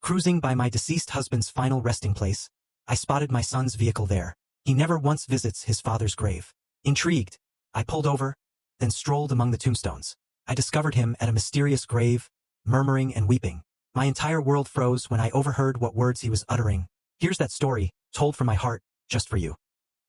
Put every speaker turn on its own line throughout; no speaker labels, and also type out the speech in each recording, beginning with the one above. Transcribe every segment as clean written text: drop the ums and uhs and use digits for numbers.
Cruising by my deceased husband's final resting place, I spotted my son's vehicle there. He never once visits his father's grave. Intrigued, I pulled over, then strolled among the tombstones. I discovered him at a mysterious grave, murmuring and weeping. My entire world froze when I overheard what words he was uttering. Here's that story, told from my heart, just for you.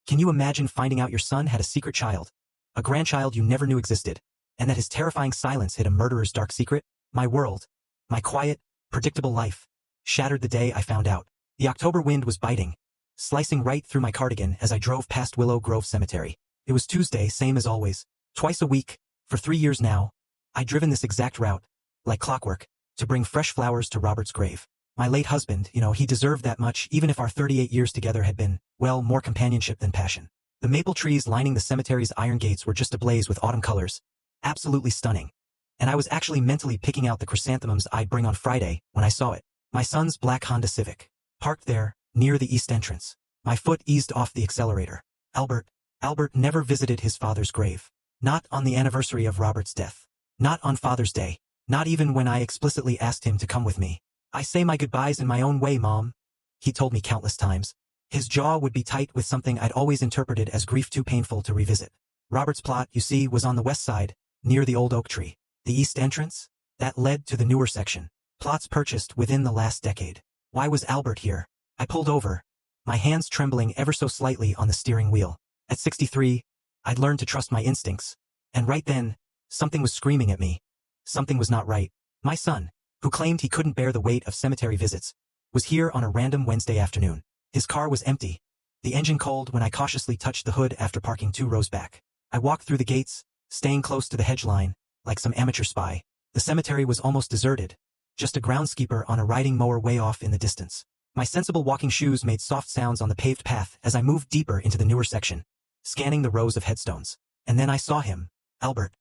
Can you imagine finding out your son had a secret child? A grandchild you never knew existed, and that his terrifying silence hid a murderer's dark secret? My world, my quiet, predictable life, shattered the day I found out. The October wind was biting, slicing right through my cardigan as I drove past Willow Grove Cemetery. It was Tuesday, same as always. Twice a week, for 3 years now, I'd driven this exact route, like clockwork, to bring fresh flowers to Robert's grave. My late husband, he deserved that much, even if our 38 years together had been, well, more companionship than passion. The maple trees lining the cemetery's iron gates were just ablaze with autumn colors. Absolutely stunning. And I was actually mentally picking out the chrysanthemums I'd bring on Friday when I saw it. My son's black Honda Civic, parked there, near the east entrance. My foot eased off the accelerator. Albert never visited his father's grave. Not on the anniversary of Robert's death. Not on Father's Day. Not even when I explicitly asked him to come with me. I say my goodbyes in my own way, Mom, he told me countless times. His jaw would be tight with something I'd always interpreted as grief too painful to revisit. Robert's plot, you see, was on the west side, near the old oak tree. The east entrance? That led to the newer section. Plots purchased within the last decade. Why was Albert here? I pulled over, my hands trembling ever so slightly on the steering wheel. At 63, I'd learned to trust my instincts. And right then, something was screaming at me. Something was not right. My son, who claimed he couldn't bear the weight of cemetery visits, was here on a random Wednesday afternoon. His car was empty, the engine cold when I cautiously touched the hood after parking 2 rows back. I walked through the gates, staying close to the hedge line, like some amateur spy. The cemetery was almost deserted, just a groundskeeper on a riding mower way off in the distance. My sensible walking shoes made soft sounds on the paved path as I moved deeper into the newer section, scanning the rows of headstones. And then I saw him, Albert.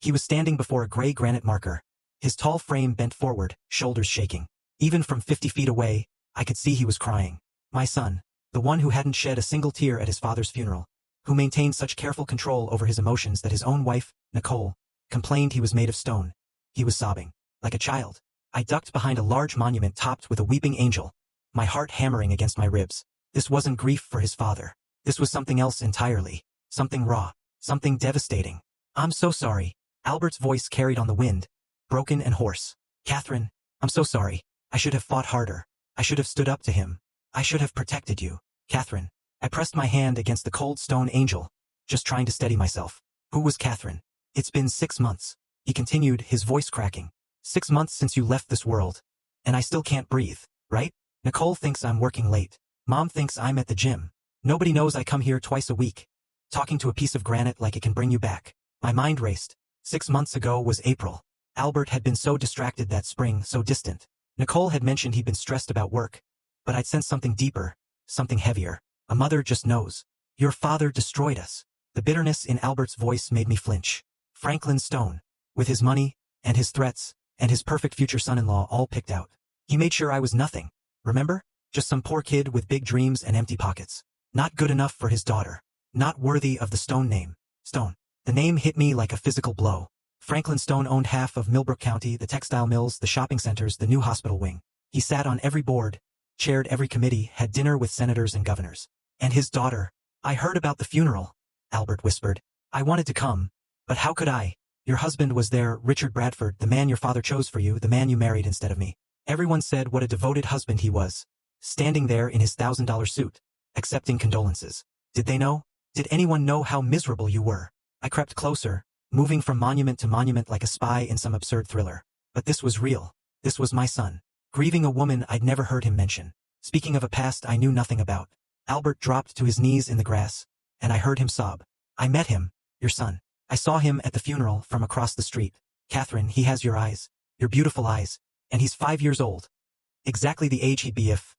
He was standing before a gray granite marker, his tall frame bent forward, shoulders shaking. Even from 50 feet away, I could see he was crying. My son, the one who hadn't shed a single tear at his father's funeral, who maintained such careful control over his emotions that his own wife, Nicole, complained he was made of stone. He was sobbing, like a child. I ducked behind a large monument topped with a weeping angel, my heart hammering against my ribs. This wasn't grief for his father. This was something else entirely. Something raw. Something devastating. I'm so sorry. Albert's voice carried on the wind, broken and hoarse. Catherine, I'm so sorry. I should have fought harder. I should have stood up to him. I should have protected you. Catherine. I pressed my hand against the cold stone angel, just trying to steady myself. Who was Catherine? It's been 6 months. He continued, his voice cracking. 6 months since you left this world. And I still can't breathe, right? Nicole thinks I'm working late. Mom thinks I'm at the gym. Nobody knows I come here twice a week, talking to a piece of granite like it can bring you back. My mind raced. 6 months ago was April. Albert had been so distracted that spring, so distant. Nicole had mentioned he'd been stressed about work, but I'd sensed something deeper, something heavier. A mother just knows. Your father destroyed us. The bitterness in Albert's voice made me flinch. Franklin Stone, with his money, and his threats, and his perfect future son-in-law all picked out. He made sure I was nothing. Remember? Just some poor kid with big dreams and empty pockets. Not good enough for his daughter. Not worthy of the Stone name. Stone. The name hit me like a physical blow. Franklin Stone owned half of Millbrook County, the textile mills, the shopping centers, the new hospital wing. He sat on every board, chaired every committee, had dinner with senators and governors. And his daughter. I heard about the funeral, Albert whispered. I wanted to come, but how could I? Your husband was there, Richard Bradford, the man your father chose for you, the man you married instead of me. Everyone said what a devoted husband he was, standing there in his $1,000 suit, accepting condolences. Did they know? Did anyone know how miserable you were? I crept closer, moving from monument to monument like a spy in some absurd thriller. But this was real. This was my son, grieving a woman I'd never heard him mention, speaking of a past I knew nothing about. Albert dropped to his knees in the grass, and I heard him sob. I met him, your son. I saw him at the funeral from across the street. Catherine, he has your eyes, your beautiful eyes, and he's 5 years old. Exactly the age he'd be if...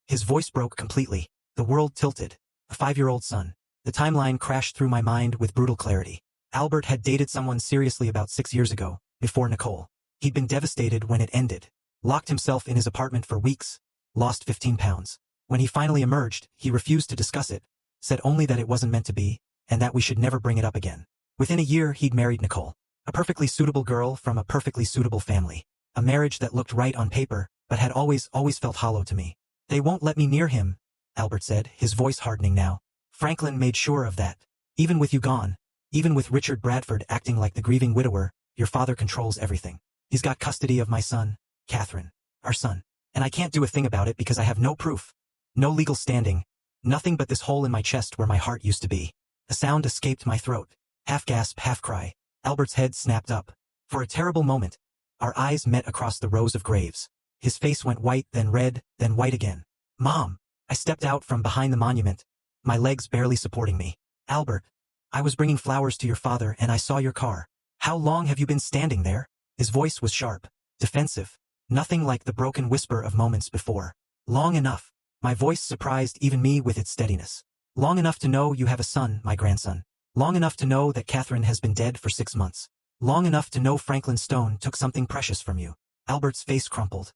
His voice broke completely. The world tilted. A 5-year-old son. The timeline crashed through my mind with brutal clarity. Albert had dated someone seriously about 6 years ago, before Nicole. He'd been devastated when it ended. Locked himself in his apartment for weeks. Lost 15 pounds. When he finally emerged, he refused to discuss it. Said only that it wasn't meant to be, and that we should never bring it up again. Within a year, he'd married Nicole. A perfectly suitable girl from a perfectly suitable family. A marriage that looked right on paper, but had always felt hollow to me. They won't let me near him, Albert said, his voice hardening now. Franklin made sure of that. Even with you gone, even with Richard Bradford acting like the grieving widower, your father controls everything. He's got custody of my son, Catherine, our son. And I can't do a thing about it because I have no proof. No legal standing. Nothing but this hole in my chest where my heart used to be. A sound escaped my throat. Half gasp, half cry. Albert's head snapped up. For a terrible moment, our eyes met across the rows of graves. His face went white, then red, then white again. Mom! I stepped out from behind the monument, my legs barely supporting me. Albert, I was bringing flowers to your father and I saw your car. How long have you been standing there? His voice was sharp, defensive. Nothing like the broken whisper of moments before. Long enough. My voice surprised even me with its steadiness. Long enough to know you have a son, my grandson. Long enough to know that Catherine has been dead for 6 months. Long enough to know Franklin Stone took something precious from you. Albert's face crumpled.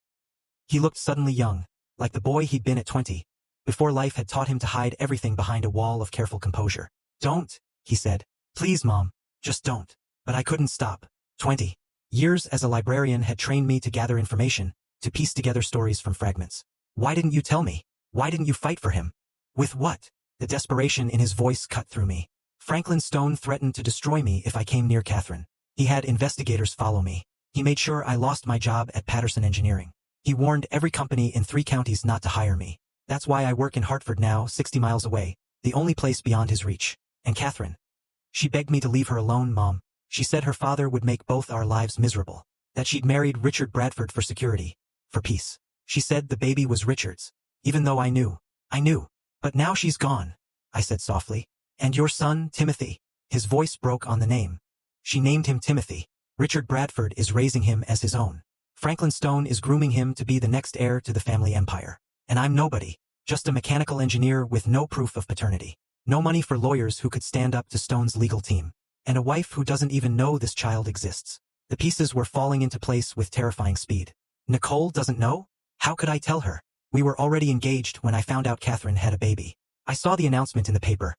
He looked suddenly young, like the boy he'd been at 20, before life had taught him to hide everything behind a wall of careful composure. Don't, he said. Please, Mom, just don't. But I couldn't stop. 20 years as a librarian had trained me to gather information, to piece together stories from fragments. Why didn't you tell me? Why didn't you fight for him? With what? The desperation in his voice cut through me. Franklin Stone threatened to destroy me if I came near Catherine. He had investigators follow me. He made sure I lost my job at Patterson Engineering. He warned every company in 3 counties not to hire me. That's why I work in Hartford now, 60 miles away, the only place beyond his reach. And Catherine. She begged me to leave her alone, Mom. She said her father would make both our lives miserable. That she'd married Richard Bradford for security. For peace. She said the baby was Richard's. Even though I knew. But now she's gone, I said softly. And your son, Timothy? His voice broke on the name. She named him Timothy. Richard Bradford is raising him as his own. Franklin Stone is grooming him to be the next heir to the family empire. And I'm nobody. Just a mechanical engineer with no proof of paternity. No money for lawyers who could stand up to Stone's legal team. And a wife who doesn't even know this child exists. The pieces were falling into place with terrifying speed. Nicole doesn't know? How could I tell her? We were already engaged when I found out Catherine had a baby. I saw the announcement in the paper.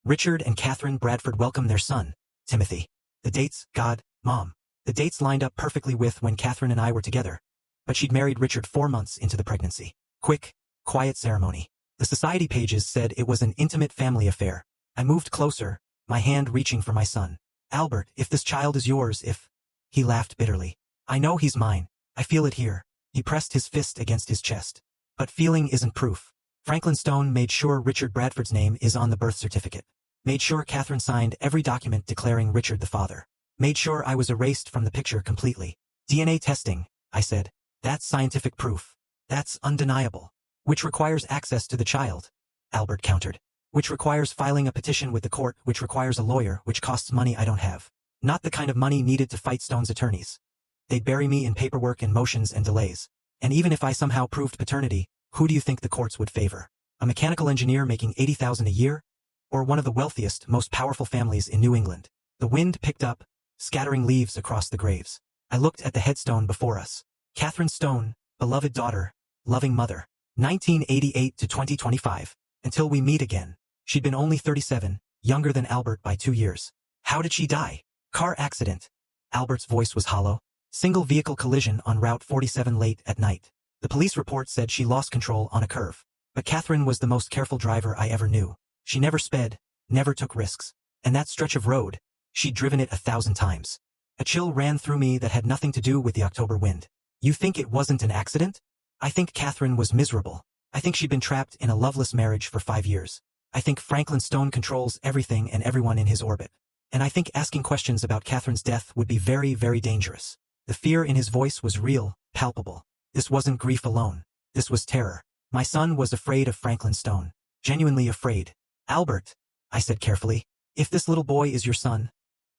Richard and Catherine Bradford welcomed their son, Timothy. The dates, God, Mom. The dates lined up perfectly with when Catherine and I were together. But she'd married Richard 4 months into the pregnancy. Quick, quiet ceremony. The society pages said it was an intimate family affair. I moved closer, my hand reaching for my son. Albert, if this child is yours, if... He laughed bitterly. I know he's mine. I feel it here. He pressed his fist against his chest. But feeling isn't proof. Franklin Stone made sure Richard Bradford's name is on the birth certificate. Made sure Catherine signed every document declaring Richard the father. Made sure I was erased from the picture completely. DNA testing, I said. That's scientific proof. That's undeniable. Which requires access to the child, Albert countered. Which requires filing a petition with the court, which requires a lawyer, which costs money I don't have. Not the kind of money needed to fight Stone's attorneys. They'd bury me in paperwork and motions and delays. And even if I somehow proved paternity, who do you think the courts would favor? A mechanical engineer making $80,000 a year? Or one of the wealthiest, most powerful families in New England? The wind picked up, scattering leaves across the graves. I looked at the headstone before us. Catherine Stone, beloved daughter, loving mother. 1988 to 2025. Until we meet again. She'd been only 37, younger than Albert by 2 years. How did she die? Car accident. Albert's voice was hollow. Single vehicle collision on Route 47 late at night. The police report said she lost control on a curve. But Catherine was the most careful driver I ever knew. She never sped, never took risks. And that stretch of road, she'd driven it 1,000 times. A chill ran through me that had nothing to do with the October wind. You think it wasn't an accident? I think Catherine was miserable. I think she'd been trapped in a loveless marriage for 5 years. I think Franklin Stone controls everything and everyone in his orbit. And I think asking questions about Catherine's death would be very, very dangerous. The fear in his voice was real, palpable. This wasn't grief alone. This was terror. My son was afraid of Franklin Stone. Genuinely afraid. Albert, I said carefully, if this little boy is your son,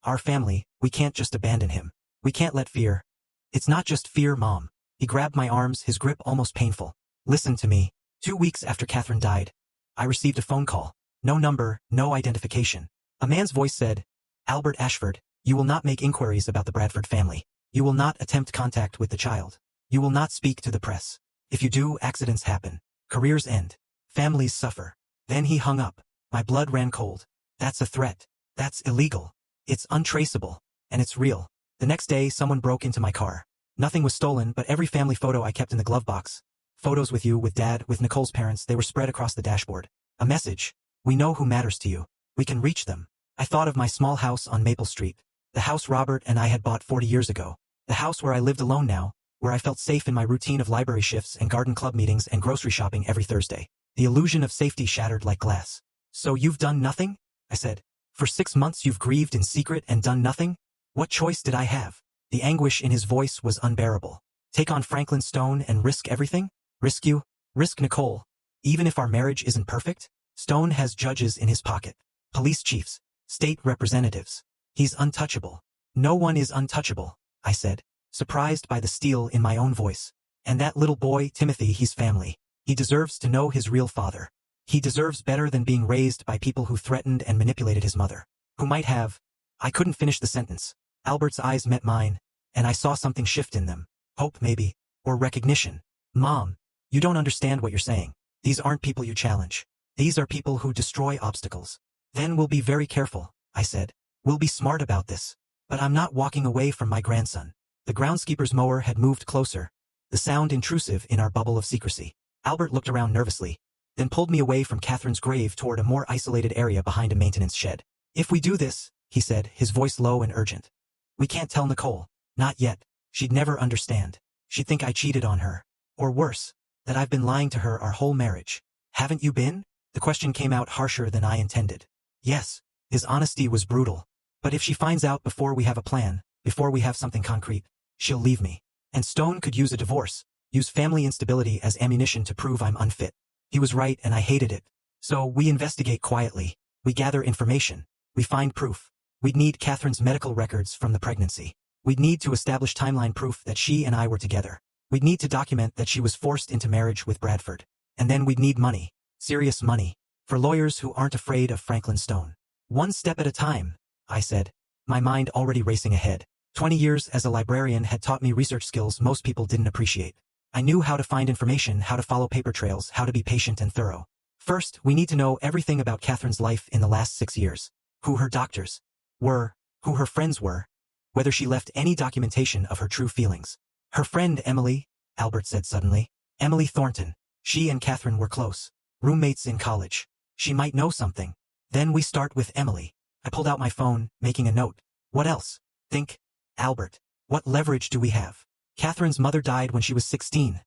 our family, we can't just abandon him. We can't let fear. It's not just fear, Mom. He grabbed my arms, his grip almost painful. Listen to me. 2 weeks after Catherine died, I received a phone call. No number, no identification. A man's voice said, Albert Ashford, you will not make inquiries about the Bradford family. You will not attempt contact with the child. You will not speak to the press. If you do, accidents happen. Careers end. Families suffer. Then he hung up. My blood ran cold. That's a threat. That's illegal. It's untraceable. And it's real. The next day, someone broke into my car. Nothing was stolen, but every family photo I kept in the glove box. Photos with you, with Dad, with Nicole's parents, they were spread across the dashboard. A message. We know who matters to you. We can reach them. I thought of my small house on Maple Street. The house Robert and I had bought 40 years ago. The house where I lived alone now, where I felt safe in my routine of library shifts and garden club meetings and grocery shopping every Thursday. The illusion of safety shattered like glass. So you've done nothing? I said. For 6 months you've grieved in secret and done nothing? What choice did I have? The anguish in his voice was unbearable. Take on Franklin Stone and risk everything? Risk you? Risk Nicole? Even if our marriage isn't perfect? Stone has judges in his pocket. Police chiefs. State representatives. He's untouchable. No one is untouchable, I said, surprised by the steel in my own voice. And that little boy, Timothy, he's family. He deserves to know his real father. He deserves better than being raised by people who threatened and manipulated his mother. Who might have... I couldn't finish the sentence. Albert's eyes met mine, and I saw something shift in them. Hope, maybe. Or recognition. Mom, you don't understand what you're saying. These aren't people you challenge. These are people who destroy obstacles. Then we'll be very careful, I said. We'll be smart about this. But I'm not walking away from my grandson. The groundskeeper's mower had moved closer, the sound intrusive in our bubble of secrecy. Albert looked around nervously, then pulled me away from Catherine's grave toward a more isolated area behind a maintenance shed. If we do this, he said, his voice low and urgent, we can't tell Nicole. Not yet. She'd never understand. She'd think I cheated on her. Or worse, that I've been lying to her our whole marriage. Haven't you been? The question came out harsher than I intended. Yes. His honesty was brutal. But if she finds out before we have a plan, before we have something concrete, she'll leave me. And Stone could use a divorce, use family instability as ammunition to prove I'm unfit. He was right and I hated it. So we investigate quietly. We gather information. We find proof. We'd need Catherine's medical records from the pregnancy. We'd need to establish timeline proof that she and I were together. We'd need to document that she was forced into marriage with Bradford. And then we'd need money. Serious money. For lawyers who aren't afraid of Franklin Stone. One step at a time, I said, my mind already racing ahead. 20 years as a librarian had taught me research skills most people didn't appreciate. I knew how to find information, how to follow paper trails, how to be patient and thorough. First, we need to know everything about Catherine's life in the last 6 years. Who her doctors were, who her friends were, whether she left any documentation of her true feelings. Her friend Emily, Albert said suddenly. Emily Thornton. She and Catherine were close. Roommates in college. She might know something. Then we start with Emily. I pulled out my phone, making a note. What else? Think. Albert. What leverage do we have? Catherine's mother died when she was 16,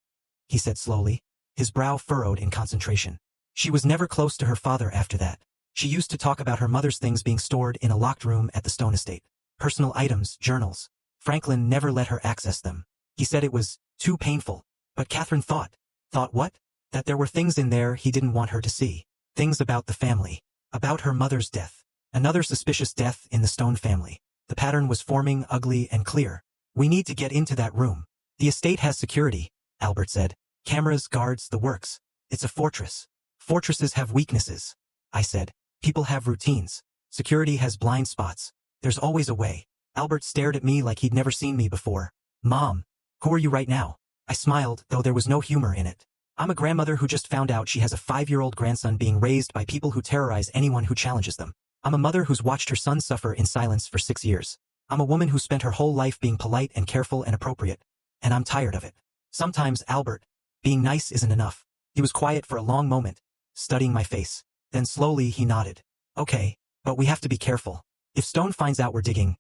he said slowly, his brow furrowed in concentration. She was never close to her father after that. She used to talk about her mother's things being stored in a locked room at the Stone estate. Personal items, journals. Franklin never let her access them. He said it was too painful. But Catherine thought. Thought what? That there were things in there he didn't want her to see. Things about the family. About her mother's death. Another suspicious death in the Stone family. The pattern was forming, ugly and clear. We need to get into that room. The estate has security, Albert said. Cameras, guards, the works. It's a fortress. Fortresses have weaknesses, I said. People have routines. Security has blind spots. There's always a way. Albert stared at me like he'd never seen me before. Mom, who are you right now? I smiled, though there was no humor in it. I'm a grandmother who just found out she has a 5-year-old grandson being raised by people who terrorize anyone who challenges them. I'm a mother who's watched her son suffer in silence for 6 years. I'm a woman who spent her whole life being polite and careful and appropriate. And I'm tired of it. Sometimes, Albert, being nice isn't enough. He was quiet for a long moment, studying my face. Then slowly he nodded. Okay, but we have to be careful. If Stone finds out we're digging,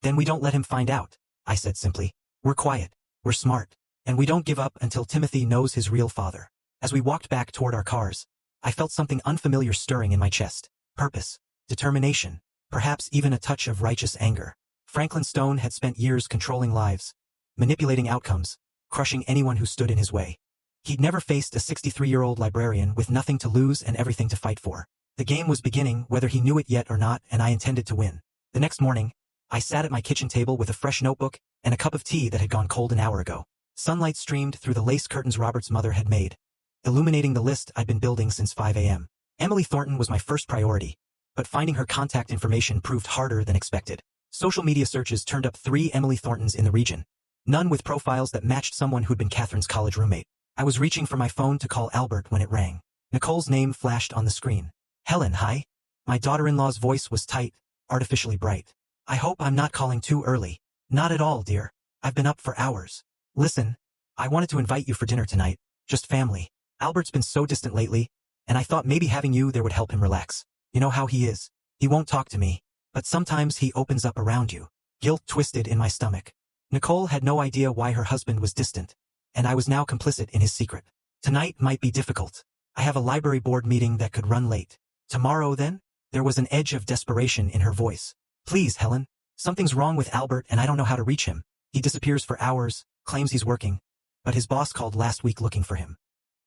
then we don't let him find out, I said simply. We're quiet, we're smart, and we don't give up until Timothy knows his real father. As we walked back toward our cars, I felt something unfamiliar stirring in my chest. Purpose, determination, perhaps even a touch of righteous anger. Franklin Stone had spent years controlling lives, manipulating outcomes, crushing anyone who stood in his way. He'd never faced a 63-year-old librarian with nothing to lose and everything to fight for. The game was beginning, whether he knew it yet or not, and I intended to win. The next morning, I sat at my kitchen table with a fresh notebook and a cup of tea that had gone cold an hour ago. Sunlight streamed through the lace curtains Robert's mother had made, illuminating the list I'd been building since 5 a.m. Emily Thornton was my first priority, but finding her contact information proved harder than expected. Social media searches turned up 3 Emily Thorntons in the region, none with profiles that matched someone who'd been Catherine's college roommate. I was reaching for my phone to call Albert when it rang. Nicole's name flashed on the screen. Helen, hi. My daughter-in-law's voice was tight, artificially bright. I hope I'm not calling too early. Not at all, dear. I've been up for hours. Listen, I wanted to invite you for dinner tonight, just family. Albert's been so distant lately, and I thought maybe having you there would help him relax. You know how he is. He won't talk to me, but sometimes he opens up around you. Guilt twisted in my stomach. Nicole had no idea why her husband was distant, and I was now complicit in his secret. Tonight might be difficult. I have a library board meeting that could run late. Tomorrow then? There was an edge of desperation in her voice. Please, Helen. Something's wrong with Albert and I don't know how to reach him. He disappears for hours, claims he's working, but his boss called last week looking for him.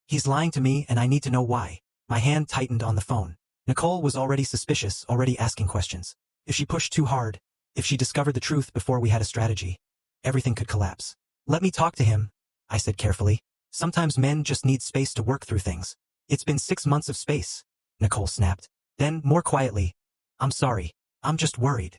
He's lying to me and I need to know why. My hand tightened on the phone. Nicole was already suspicious, already asking questions. If she pushed too hard, if she discovered the truth before we had a strategy, everything could collapse. Let me talk to him, I said carefully. Sometimes men just need space to work through things. It's been 6 months of space, Nicole snapped. Then, more quietly, I'm sorry, I'm just worried.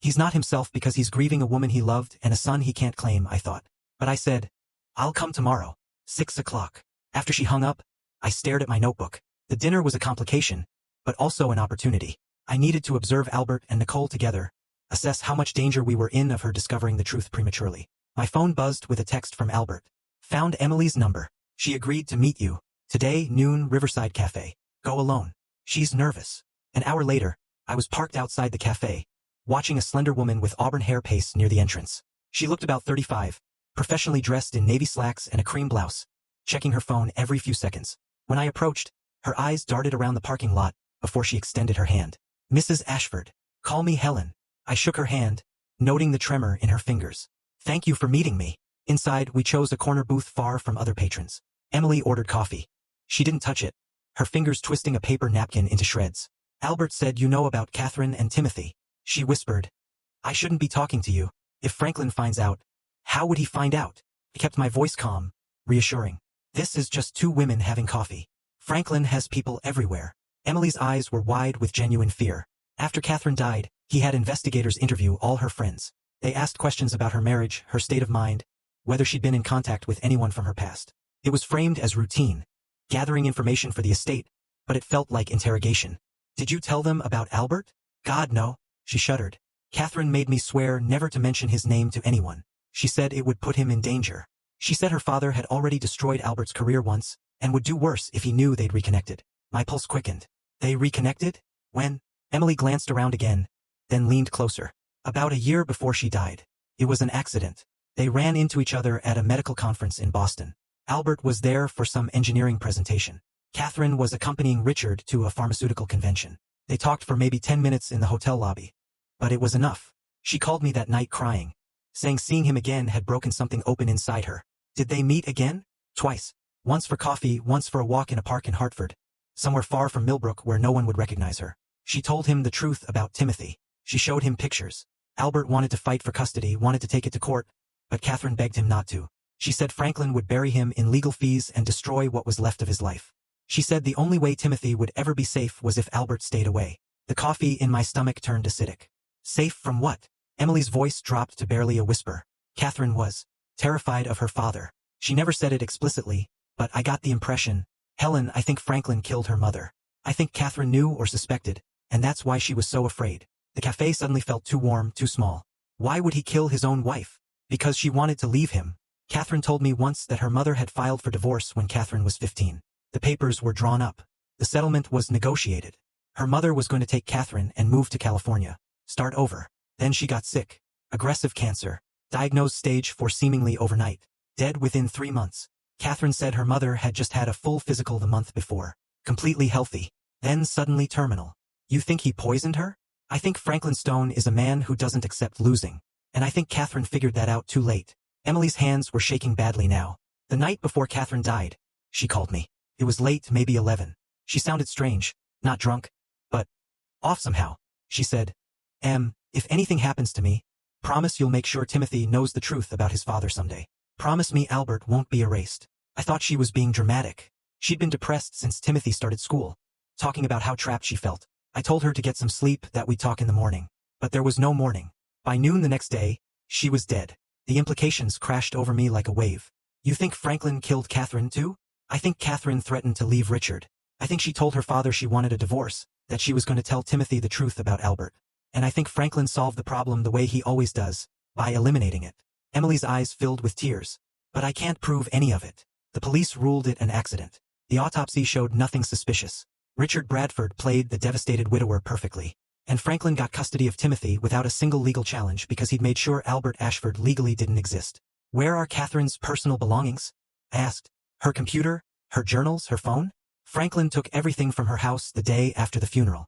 He's not himself because he's grieving a woman he loved and a son he can't claim, I thought. But I said, I'll come tomorrow, 6 o'clock. After she hung up, I stared at my notebook. The dinner was a complication, but also an opportunity. I needed to observe Albert and Nicole together, assess how much danger we were in of her discovering the truth prematurely. My phone buzzed with a text from Albert. Found Emily's number. She agreed to meet you. Today, noon, Riverside Cafe. Go alone. She's nervous. An hour later, I was parked outside the cafe, watching a slender woman with auburn hair pace near the entrance. She looked about 35, professionally dressed in navy slacks and a cream blouse, checking her phone every few seconds. When I approached, her eyes darted around the parking lot before she extended her hand. Mrs. Ashford. Call me Helen. I shook her hand, noting the tremor in her fingers. Thank you for meeting me. Inside, we chose a corner booth far from other patrons. Emily ordered coffee. She didn't touch it, her fingers twisting a paper napkin into shreds. Albert said you know about Catherine and Timothy. She whispered. I shouldn't be talking to you. If Franklin finds out, how would he find out? I kept my voice calm, reassuring. This is just 2 women having coffee. Franklin has people everywhere. Emily's eyes were wide with genuine fear. After Catherine died, he had investigators interview all her friends. They asked questions about her marriage, her state of mind, whether she'd been in contact with anyone from her past. It was framed as routine, gathering information for the estate, but it felt like interrogation. Did you tell them about Albert? God, no. She shuddered. Catherine made me swear never to mention his name to anyone. She said it would put him in danger. She said her father had already destroyed Albert's career once, and would do worse if he knew they'd reconnected. My pulse quickened. They reconnected? When? Emily glanced around again, then leaned closer. About a year before she died. It was an accident. They ran into each other at a medical conference in Boston. Albert was there for some engineering presentation. Catherine was accompanying Richard to a pharmaceutical convention. They talked for maybe 10 minutes in the hotel lobby. But it was enough. She called me that night crying, saying seeing him again had broken something open inside her. Did they meet again? Twice. Once for coffee, once for a walk in a park in Hartford, somewhere far from Millbrook where no one would recognize her. She told him the truth about Timothy. She showed him pictures. Albert wanted to fight for custody, wanted to take it to court, but Catherine begged him not to. She said Franklin would bury him in legal fees and destroy what was left of his life. She said the only way Timothy would ever be safe was if Albert stayed away. The coffee in my stomach turned acidic. Safe from what? Emily's voice dropped to barely a whisper. Catherine was terrified of her father. She never said it explicitly, but I got the impression. Helen, I think Franklin killed her mother. I think Catherine knew or suspected, and that's why she was so afraid. The cafe suddenly felt too warm, too small. Why would he kill his own wife? Because she wanted to leave him. Catherine told me once that her mother had filed for divorce when Catherine was 15. The papers were drawn up. The settlement was negotiated. Her mother was going to take Catherine and move to California. Start over. Then she got sick. Aggressive cancer. Diagnosed stage 4 seemingly overnight. Dead within 3 months. Catherine said her mother had just had a full physical the month before. Completely healthy. Then suddenly terminal. You think he poisoned her? I think Franklin Stone is a man who doesn't accept losing. And I think Catherine figured that out too late. Emily's hands were shaking badly now. The night before Catherine died, she called me. It was late, maybe 11. She sounded strange, not drunk, but off somehow. She said, if anything happens to me, promise you'll make sure Timothy knows the truth about his father someday. Promise me Albert won't be erased. I thought she was being dramatic. She'd been depressed since Timothy started school, talking about how trapped she felt. I told her to get some sleep, that we'd talk in the morning. But there was no morning. By noon the next day, she was dead. The implications crashed over me like a wave. You think Franklin killed Catherine too? I think Catherine threatened to leave Richard. I think she told her father she wanted a divorce, that she was going to tell Timothy the truth about Albert. And I think Franklin solved the problem the way he always does, by eliminating it. Emily's eyes filled with tears. But I can't prove any of it. The police ruled it an accident. The autopsy showed nothing suspicious. Richard Bradford played the devastated widower perfectly. And Franklin got custody of Timothy without a single legal challenge because he'd made sure Albert Ashford legally didn't exist. Where are Catherine's personal belongings? I asked. Her computer? Her journals? Her phone? Franklin took everything from her house the day after the funeral.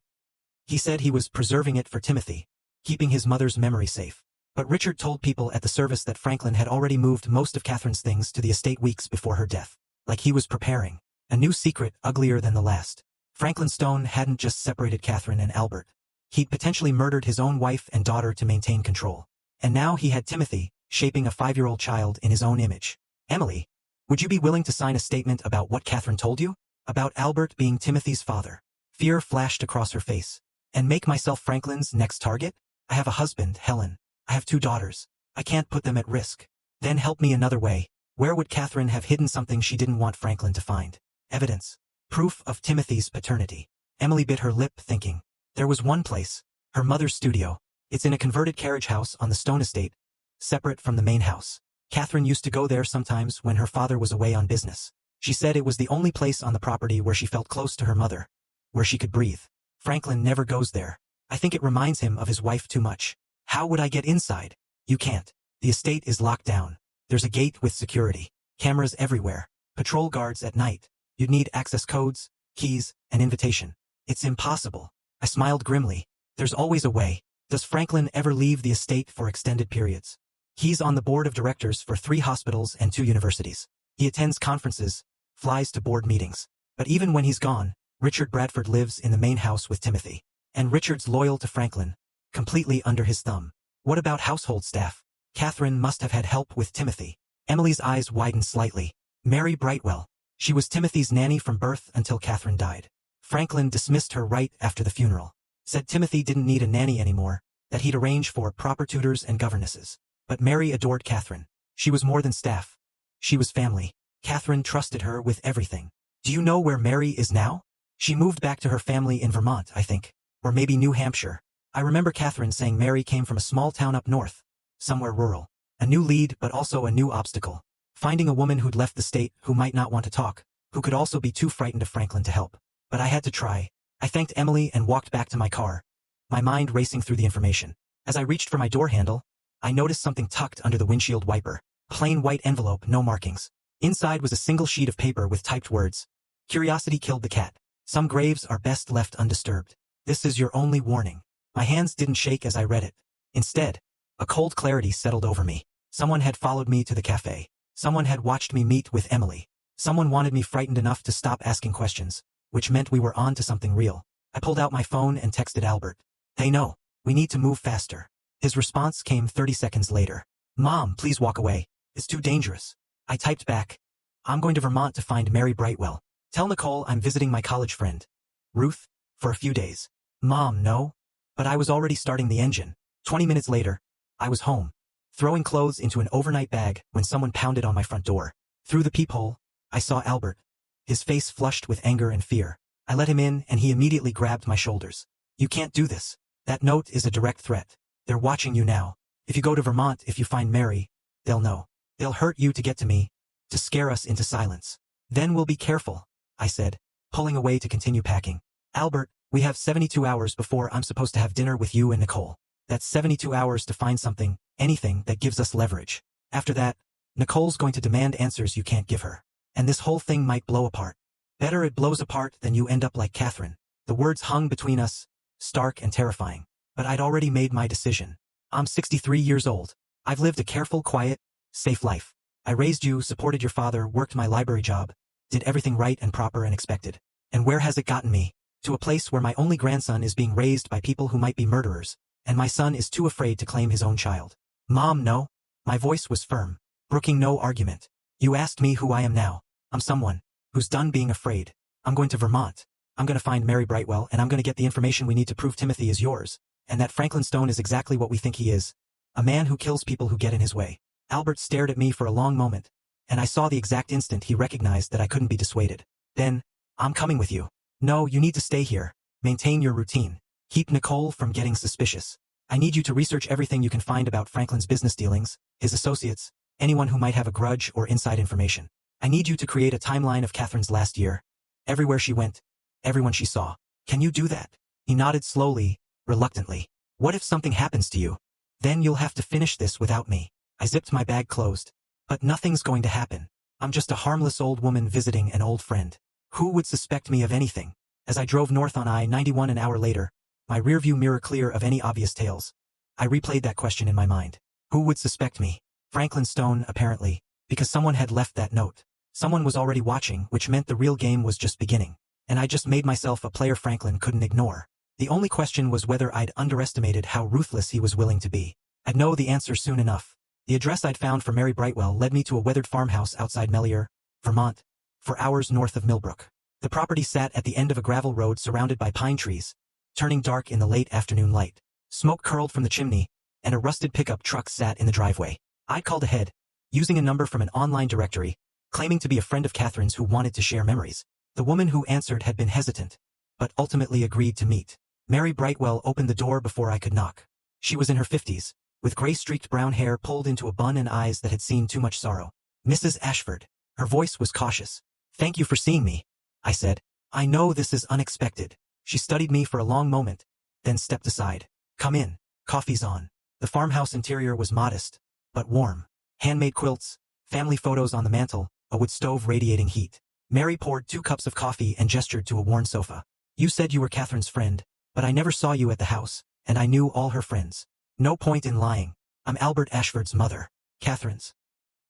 He said he was preserving it for Timothy, keeping his mother's memory safe. But Richard told people at the service that Franklin had already moved most of Catherine's things to the estate weeks before her death. Like he was preparing a new secret uglier than the last. Franklin Stone hadn't just separated Catherine and Albert. He'd potentially murdered his own wife and daughter to maintain control. And now he had Timothy, shaping a 5-year-old child in his own image. Emily, would you be willing to sign a statement about what Catherine told you? About Albert being Timothy's father? Fear flashed across her face. And make myself Franklin's next target? I have a husband, Helen. I have 2 daughters. I can't put them at risk. Then help me another way. Where would Catherine have hidden something she didn't want Franklin to find? Evidence. Proof of Timothy's paternity. Emily bit her lip, thinking. There was one place. Her mother's studio. It's in a converted carriage house on the Stone estate, separate from the main house. Catherine used to go there sometimes when her father was away on business. She said it was the only place on the property where she felt close to her mother, where she could breathe. Franklin never goes there. I think it reminds him of his wife too much. How would I get inside? You can't. The estate is locked down. There's a gate with security. Cameras everywhere. Patrol guards at night. You'd need access codes, keys, an invitation. It's impossible. I smiled grimly. There's always a way. Does Franklin ever leave the estate for extended periods? He's on the board of directors for 3 hospitals and 2 universities. He attends conferences, flies to board meetings. But even when he's gone, Richard Bradford lives in the main house with Timothy. And Richard's loyal to Franklin, completely under his thumb. What about household staff? Catherine must have had help with Timothy. Emily's eyes widened slightly. Mary Brightwell. She was Timothy's nanny from birth until Catherine died. Franklin dismissed her right after the funeral. Said Timothy didn't need a nanny anymore, that he'd arrange for proper tutors and governesses. But Mary adored Catherine. She was more than staff. She was family. Catherine trusted her with everything. Do you know where Mary is now? She moved back to her family in Vermont, I think. Or maybe New Hampshire. I remember Catherine saying Mary came from a small town up north. Somewhere rural. A new lead, but also a new obstacle. Finding a woman who'd left the state, who might not want to talk, who could also be too frightened of Franklin to help. But I had to try. I thanked Emily and walked back to my car, my mind racing through the information. As I reached for my door handle, I noticed something tucked under the windshield wiper. Plain white envelope, no markings. Inside was a single sheet of paper with typed words. Curiosity killed the cat. Some graves are best left undisturbed. This is your only warning. My hands didn't shake as I read it. Instead, a cold clarity settled over me. Someone had followed me to the cafe. Someone had watched me meet with Emily. Someone wanted me frightened enough to stop asking questions, which meant we were on to something real. I pulled out my phone and texted Albert. They know. We need to move faster. His response came 30 seconds later. Mom, please walk away. It's too dangerous. I typed back. I'm going to Vermont to find Mary Brightwell. Tell Nicole I'm visiting my college friend, Ruth, for a few days. Mom, no. But I was already starting the engine. 20 minutes later, I was home, throwing clothes into an overnight bag when someone pounded on my front door. Through the peephole, I saw Albert, his face flushed with anger and fear. I let him in and he immediately grabbed my shoulders. You can't do this. That note is a direct threat. They're watching you now. If you go to Vermont, if you find Mary, they'll know. They'll hurt you to get to me, to scare us into silence. Then we'll be careful, I said, pulling away to continue packing. Albert, we have 72 hours before I'm supposed to have dinner with you and Nicole. That's 72 hours to find something, anything that gives us leverage. After that, Nicole's going to demand answers you can't give her. And this whole thing might blow apart. Better it blows apart than you end up like Catherine. The words hung between us, stark and terrifying. But I'd already made my decision. I'm 63 years old. I've lived a careful, quiet, safe life. I raised you, supported your father, worked my library job, did everything right and proper and expected. And where has it gotten me? To a place where my only grandson is being raised by people who might be murderers, and my son is too afraid to claim his own child. Mom, no. My voice was firm, brooking no argument. You asked me who I am now. I'm someone who's done being afraid. I'm going to Vermont. I'm going to find Mary Brightwell, and I'm going to get the information we need to prove Timothy is yours, and that Franklin Stone is exactly what we think he is. A man who kills people who get in his way. Albert stared at me for a long moment, and I saw the exact instant he recognized that I couldn't be dissuaded. Then, I'm coming with you. No, you need to stay here. Maintain your routine. Keep Nicole from getting suspicious. I need you to research everything you can find about Franklin's business dealings, his associates, anyone who might have a grudge or inside information. I need you to create a timeline of Catherine's last year. Everywhere she went, everyone she saw. Can you do that? He nodded slowly, reluctantly. What if something happens to you? Then you'll have to finish this without me. I zipped my bag closed. But nothing's going to happen. I'm just a harmless old woman visiting an old friend. Who would suspect me of anything? As I drove north on I-91 an hour later, my rearview mirror clear of any obvious tales, I replayed that question in my mind. Who would suspect me? Franklin Stone, apparently, because someone had left that note. Someone was already watching, which meant the real game was just beginning. And I just made myself a player Franklin couldn't ignore. The only question was whether I'd underestimated how ruthless he was willing to be. I'd know the answer soon enough. The address I'd found for Mary Brightwell led me to a weathered farmhouse outside Melior, Vermont, 4 hours north of Millbrook. The property sat at the end of a gravel road surrounded by pine trees, turning dark in the late afternoon light. Smoke curled from the chimney, and a rusted pickup truck sat in the driveway. I called ahead, using a number from an online directory, claiming to be a friend of Catherine's who wanted to share memories. The woman who answered had been hesitant, but ultimately agreed to meet. Mary Brightwell opened the door before I could knock. She was in her 50s, with gray-streaked brown hair pulled into a bun and eyes that had seen too much sorrow. Mrs. Ashford. Her voice was cautious. Thank you for seeing me, I said. I know this is unexpected. She studied me for a long moment, then stepped aside. Come in. Coffee's on. The farmhouse interior was modest, but warm. Handmade quilts, family photos on the mantel, a wood stove radiating heat. Mary poured 2 cups of coffee and gestured to a worn sofa. You said you were Catherine's friend, but I never saw you at the house, and I knew all her friends. No point in lying. I'm Albert Ashford's mother. Catherine's.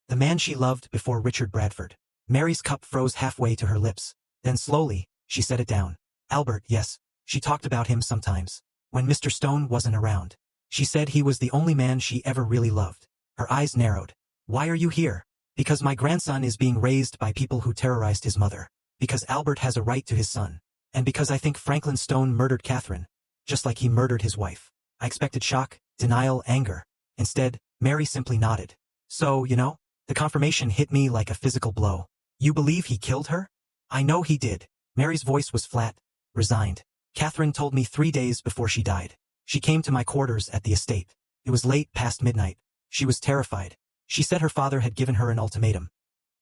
The man she loved before Richard Bradford. Mary's cup froze halfway to her lips. Then slowly, she set it down. Albert, yes. She talked about him sometimes. When Mr. Stone wasn't around. She said he was the only man she ever really loved. Her eyes narrowed. Why are you here? Because my grandson is being raised by people who terrorized his mother. Because Albert has a right to his son. And because I think Franklin Stone murdered Catherine, just like he murdered his wife. I expected shock, denial, anger. Instead, Mary simply nodded. So, you know, the confirmation hit me like a physical blow. You believe he killed her? I know he did. Mary's voice was flat, resigned. Catherine told me 3 days before she died. She came to my quarters at the estate. It was late past midnight. She was terrified. She said her father had given her an ultimatum.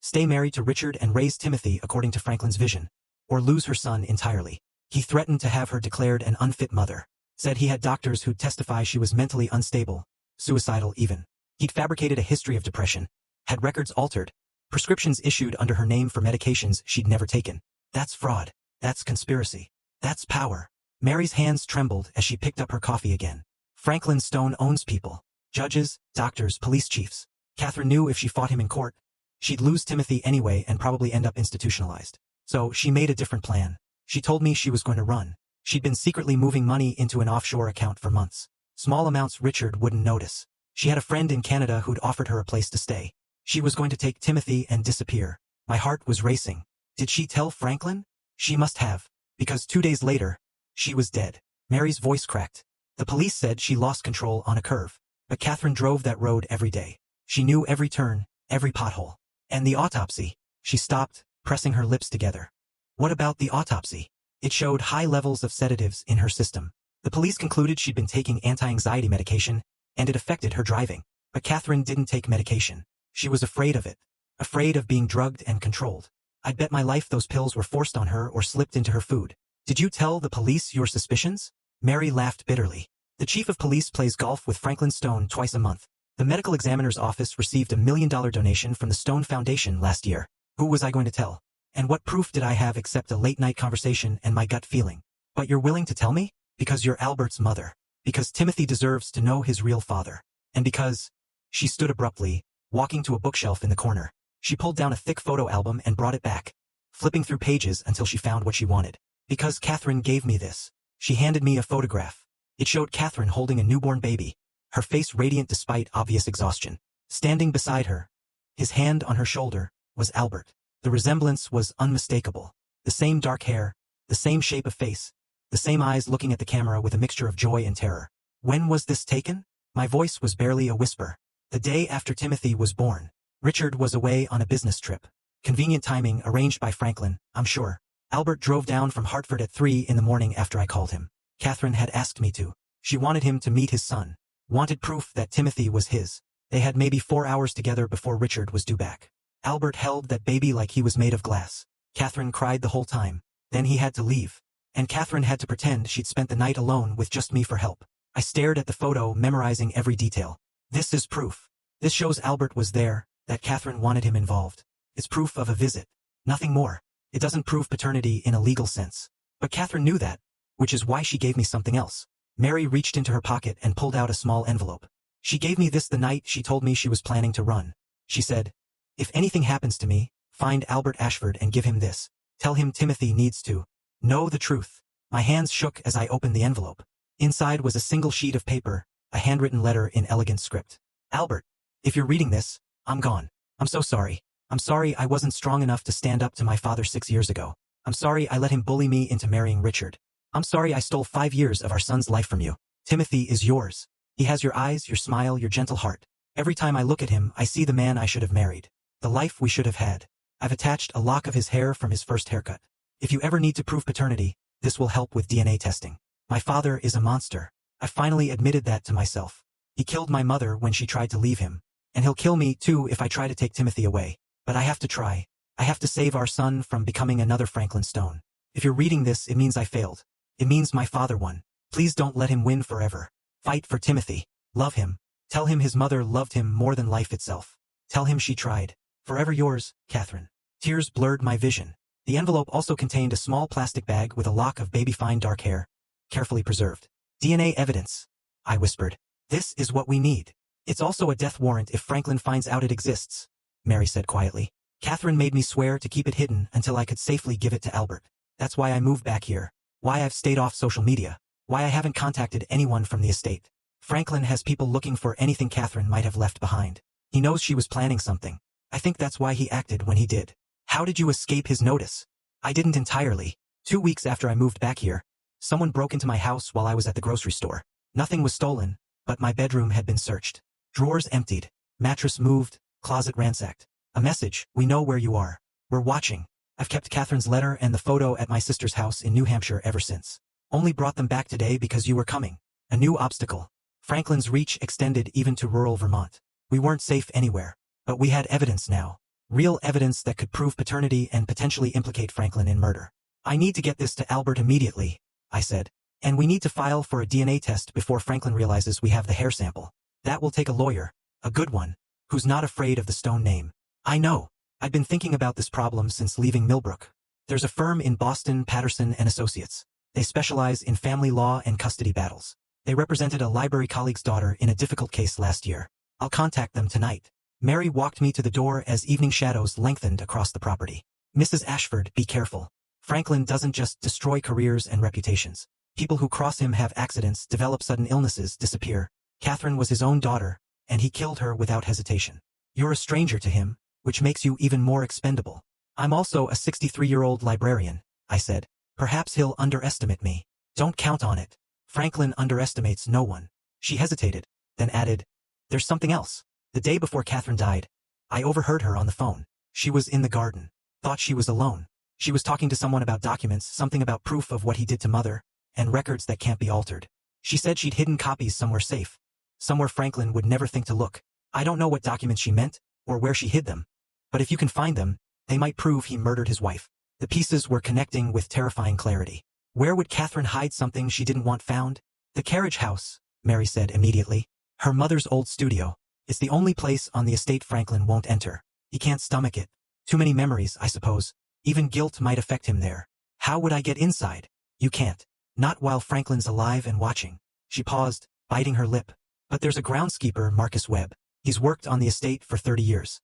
Stay married to Richard and raise Timothy according to Franklin's vision, or lose her son entirely. He threatened to have her declared an unfit mother. Said he had doctors who'd testify she was mentally unstable, suicidal even. He'd fabricated a history of depression, had records altered, prescriptions issued under her name for medications she'd never taken. That's fraud. That's conspiracy. That's power. Mary's hands trembled as she picked up her coffee again. Franklin Stone owns people. Judges, doctors, police chiefs. Catherine knew if she fought him in court, she'd lose Timothy anyway and probably end up institutionalized. So she made a different plan. She told me she was going to run. She'd been secretly moving money into an offshore account for months. Small amounts Richard wouldn't notice. She had a friend in Canada who'd offered her a place to stay. She was going to take Timothy and disappear. My heart was racing. Did she tell Franklin? She must have, because 2 days later, she was dead. Mary's voice cracked. The police said she lost control on a curve, but Catherine drove that road every day. She knew every turn, every pothole. And the autopsy. She stopped, pressing her lips together. What about the autopsy? It showed high levels of sedatives in her system. The police concluded she'd been taking anti-anxiety medication, and it affected her driving. But Catherine didn't take medication. She was afraid of it. Afraid of being drugged and controlled. I'd bet my life those pills were forced on her or slipped into her food. Did you tell the police your suspicions? Mary laughed bitterly. The chief of police plays golf with Franklin Stone twice a month. The medical examiner's office received a $1 million donation from the Stone Foundation last year. Who was I going to tell? And what proof did I have except a late-night conversation and my gut feeling? But you're willing to tell me? Because you're Albert's mother. Because Timothy deserves to know his real father. And because... She stood abruptly, walking to a bookshelf in the corner. She pulled down a thick photo album and brought it back, flipping through pages until she found what she wanted. Because Catherine gave me this. She handed me a photograph. It showed Catherine holding a newborn baby, her face radiant despite obvious exhaustion. Standing beside her, his hand on her shoulder, was Albert. The resemblance was unmistakable. The same dark hair, the same shape of face, the same eyes looking at the camera with a mixture of joy and terror. When was this taken? My voice was barely a whisper. The day after Timothy was born. Richard was away on a business trip. Convenient timing arranged by Franklin, I'm sure. Albert drove down from Hartford at 3 in the morning after I called him. Catherine had asked me to. She wanted him to meet his son. Wanted proof that Timothy was his. They had maybe 4 hours together before Richard was due back. Albert held that baby like he was made of glass. Catherine cried the whole time. Then he had to leave. And Catherine had to pretend she'd spent the night alone with just me for help. I stared at the photo, memorizing every detail. This is proof. This shows Albert was there, that Catherine wanted him involved. It's proof of a visit. Nothing more. It doesn't prove paternity in a legal sense. But Catherine knew that, which is why she gave me something else. Mary reached into her pocket and pulled out a small envelope. She gave me this the night she told me she was planning to run. She said, "If anything happens to me, find Albert Ashford and give him this. Tell him Timothy needs to know the truth." My hands shook as I opened the envelope. Inside was a single sheet of paper, a handwritten letter in elegant script. "Albert, if you're reading this, I'm gone. I'm so sorry. I'm sorry I wasn't strong enough to stand up to my father 6 years ago. I'm sorry I let him bully me into marrying Richard. I'm sorry I stole 5 years of our son's life from you. Timothy is yours. He has your eyes, your smile, your gentle heart. Every time I look at him, I see the man I should have married. The life we should have had. I've attached a lock of his hair from his first haircut. If you ever need to prove paternity, this will help with DNA testing. My father is a monster. I finally admitted that to myself. He killed my mother when she tried to leave him. And he'll kill me too if I try to take Timothy away. But I have to try. I have to save our son from becoming another Franklin Stone. If you're reading this, it means I failed. It means my father won. Please don't let him win forever. Fight for Timothy. Love him. Tell him his mother loved him more than life itself. Tell him she tried. Forever yours, Catherine." Tears blurred my vision. The envelope also contained a small plastic bag with a lock of baby-fine dark hair, carefully preserved. "DNA evidence," I whispered. "This is what we need. It's also a death warrant if Franklin finds out it exists," Mary said quietly. "Catherine made me swear to keep it hidden until I could safely give it to Albert. That's why I moved back here. Why I've stayed off social media. Why I haven't contacted anyone from the estate. Franklin has people looking for anything Catherine might have left behind. He knows she was planning something. I think that's why he acted when he did." "How did you escape his notice?" "I didn't entirely. 2 weeks after I moved back here, someone broke into my house while I was at the grocery store. Nothing was stolen, but my bedroom had been searched. Drawers emptied, mattress moved, closet ransacked. A message, 'We know where you are. We're watching.' I've kept Catherine's letter and the photo at my sister's house in New Hampshire ever since. Only brought them back today because you were coming. A new obstacle. Franklin's reach extended even to rural Vermont. We weren't safe anywhere, but we had evidence now. Real evidence that could prove paternity and potentially implicate Franklin in murder. I need to get this to Albert immediately," I said. "And we need to file for a DNA test before Franklin realizes we have the hair sample. That will take a lawyer, a good one, who's not afraid of the Stone name." "I know. I've been thinking about this problem since leaving Millbrook. There's a firm in Boston, Patterson and Associates. They specialize in family law and custody battles. They represented a library colleague's daughter in a difficult case last year. I'll contact them tonight." Mary walked me to the door as evening shadows lengthened across the property. "Mrs. Ashford, be careful. Franklin doesn't just destroy careers and reputations. People who cross him have accidents, develop sudden illnesses, disappear. Catherine was his own daughter, and he killed her without hesitation. You're a stranger to him, which makes you even more expendable." "I'm also a 63-year-old librarian," I said. "Perhaps he'll underestimate me." "Don't count on it. Franklin underestimates no one." She hesitated, then added, "There's something else. The day before Catherine died, I overheard her on the phone. She was in the garden. Thought she was alone. She was talking to someone about documents, something about proof of what he did to Mother, and records that can't be altered. She said she'd hidden copies somewhere safe. Somewhere Franklin would never think to look. I don't know what documents she meant, or where she hid them. But if you can find them, they might prove he murdered his wife." The pieces were connecting with terrifying clarity. Where would Catherine hide something she didn't want found? "The carriage house," Mary said immediately. "Her mother's old studio. It's the only place on the estate Franklin won't enter. He can't stomach it. Too many memories, I suppose. Even guilt might affect him there. How would I get inside?" "You can't. Not while Franklin's alive and watching." She paused, biting her lip. "But there's a groundskeeper, Marcus Webb. He's worked on the estate for 30 years.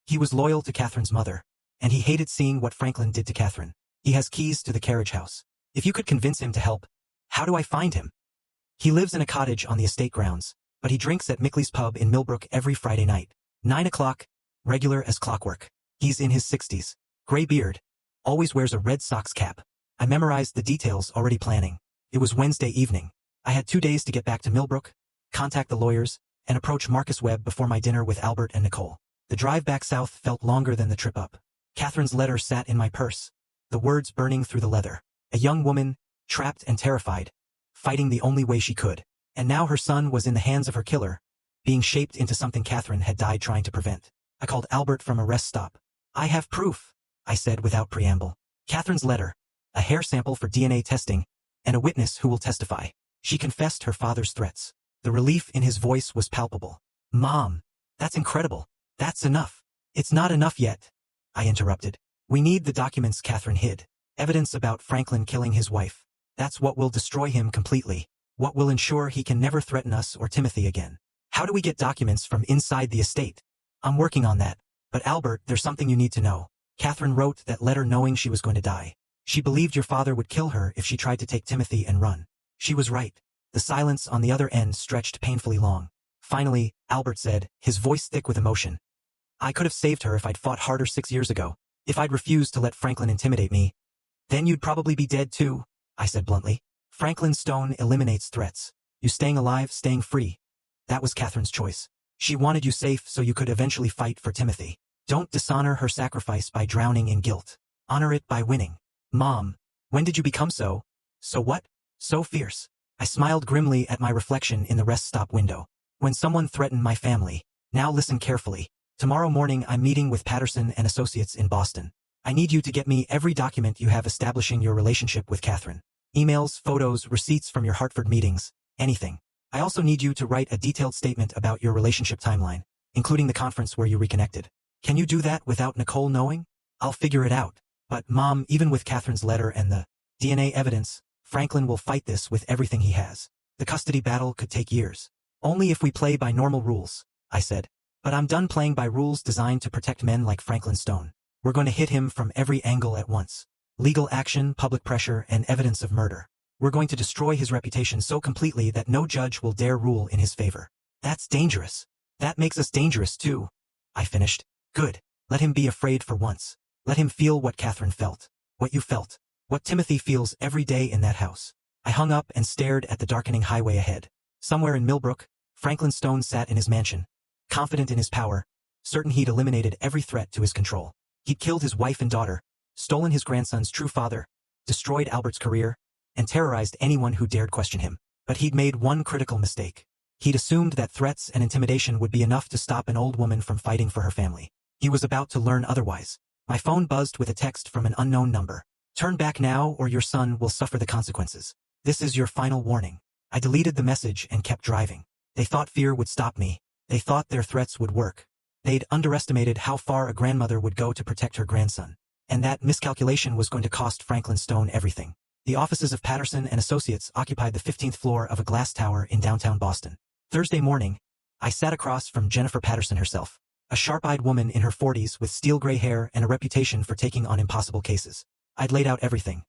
He was loyal to Catherine's mother, and he hated seeing what Franklin did to Catherine. He has keys to the carriage house. If you could convince him to help." "How do I find him?" "He lives in a cottage on the estate grounds, but he drinks at Mickley's pub in Millbrook every Friday night. 9 o'clock, regular as clockwork. He's in his 60s. Gray beard. Always wears a Red Sox cap." I memorized the details, already planning. It was Wednesday evening. I had 2 days to get back to Millbrook, contact the lawyers, and approach Marcus Webb before my dinner with Albert and Nicole. The drive back south felt longer than the trip up. Catherine's letter sat in my purse, the words burning through the leather. A young woman, trapped and terrified, fighting the only way she could. And now her son was in the hands of her killer, being shaped into something Catherine had died trying to prevent. I called Albert from a rest stop. I have proof, I said without preamble. Catherine's letter, a hair sample for DNA testing, and a witness who will testify. She confessed her father's threats. The relief in his voice was palpable. Mom, that's incredible. That's enough. It's not enough yet, I interrupted. We need the documents Catherine hid. Evidence about Franklin killing his wife. That's what will destroy him completely. What will ensure he can never threaten us or Timothy again. How do we get documents from inside the estate? I'm working on that. But Albert, there's something you need to know. Catherine wrote that letter knowing she was going to die. She believed your father would kill her if she tried to take Timothy and run. She was right. The silence on the other end stretched painfully long. Finally, Albert said, his voice thick with emotion. I could have saved her if I'd fought harder 6 years ago. If I'd refused to let Franklin intimidate me. Then you'd probably be dead too, I said bluntly. Franklin Stone eliminates threats. You staying alive, staying free. That was Catherine's choice. She wanted you safe so you could eventually fight for Timothy. Don't dishonor her sacrifice by drowning in guilt. Honor it by winning. Mom, when did you become so what? So fierce. I smiled grimly at my reflection in the rest stop window. When someone threatened my family. Now listen carefully. Tomorrow morning I'm meeting with Patterson and Associates in Boston. I need you to get me every document you have establishing your relationship with Catherine. Emails, photos, receipts from your Hartford meetings, anything. I also need you to write a detailed statement about your relationship timeline, including the conference where you reconnected. Can you do that without Nicole knowing? I'll figure it out. But Mom, even with Catherine's letter and the DNA evidence, Franklin will fight this with everything he has. The custody battle could take years. Only if we play by normal rules, I said. But I'm done playing by rules designed to protect men like Franklin Stone. We're going to hit him from every angle at once. Legal action, public pressure, and evidence of murder. We're going to destroy his reputation so completely that no judge will dare rule in his favor. That's dangerous. That makes us dangerous too. I finished. Good. Let him be afraid for once. Let him feel what Catherine felt. What you felt. What Timothy feels every day in that house. I hung up and stared at the darkening highway ahead. Somewhere in Millbrook, Franklin Stone sat in his mansion, confident in his power, certain he'd eliminated every threat to his control. He'd killed his wife and daughter, stolen his grandson's true father, destroyed Albert's career, and terrorized anyone who dared question him. But he'd made one critical mistake. He'd assumed that threats and intimidation would be enough to stop an old woman from fighting for her family. He was about to learn otherwise. My phone buzzed with a text from an unknown number. Turn back now or your son will suffer the consequences. This is your final warning. I deleted the message and kept driving. They thought fear would stop me. They thought their threats would work. They'd underestimated how far a grandmother would go to protect her grandson. And that miscalculation was going to cost Franklin Stone everything. The offices of Patterson and Associates occupied the 15th floor of a glass tower in downtown Boston. Thursday morning, I sat across from Jennifer Patterson herself, a sharp-eyed woman in her 40s with steel-gray hair and a reputation for taking on impossible cases. I'd laid out everything.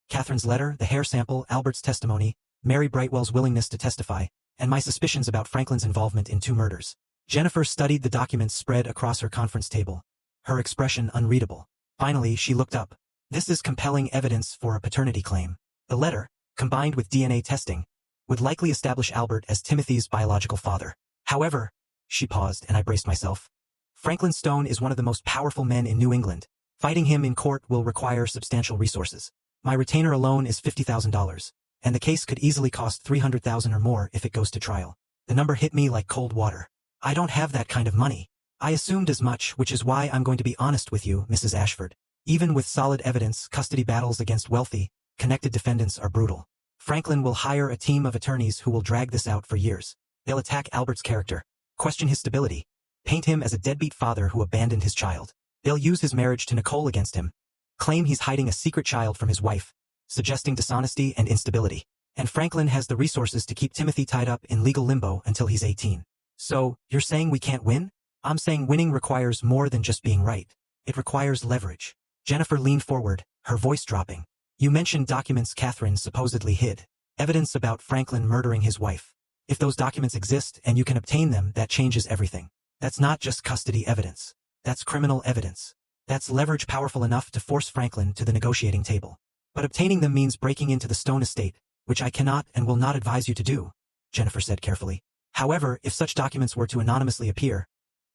Catherine's letter, the hair sample, Albert's testimony, Mary Brightwell's willingness to testify, and my suspicions about Franklin's involvement in 2 murders. Jennifer studied the documents spread across her conference table, her expression unreadable. Finally, she looked up. This is compelling evidence for a paternity claim. The letter, combined with DNA testing, would likely establish Albert as Timothy's biological father. However, she paused and I braced myself. Franklin Stone is one of the most powerful men in New England. Fighting him in court will require substantial resources. My retainer alone is $50,000, and the case could easily cost $300,000 or more if it goes to trial. The number hit me like cold water. I don't have that kind of money. I assumed as much, which is why I'm going to be honest with you, Mrs. Ashford. Even with solid evidence, custody battles against wealthy, connected defendants are brutal. Franklin will hire a team of attorneys who will drag this out for years. They'll attack Albert's character, question his stability, paint him as a deadbeat father who abandoned his child. They'll use his marriage to Nicole against him, claim he's hiding a secret child from his wife, suggesting dishonesty and instability. And Franklin has the resources to keep Timothy tied up in legal limbo until he's 18. So, you're saying we can't win? I'm saying winning requires more than just being right. It requires leverage. Jennifer leaned forward, her voice dropping. You mentioned documents Catherine supposedly hid. Evidence about Franklin murdering his wife. If those documents exist and you can obtain them, that changes everything. That's not just custody evidence. That's criminal evidence. That's leverage powerful enough to force Franklin to the negotiating table. But obtaining them means breaking into the Stone estate, which I cannot and will not advise you to do, Jennifer said carefully. However, if such documents were to anonymously appear,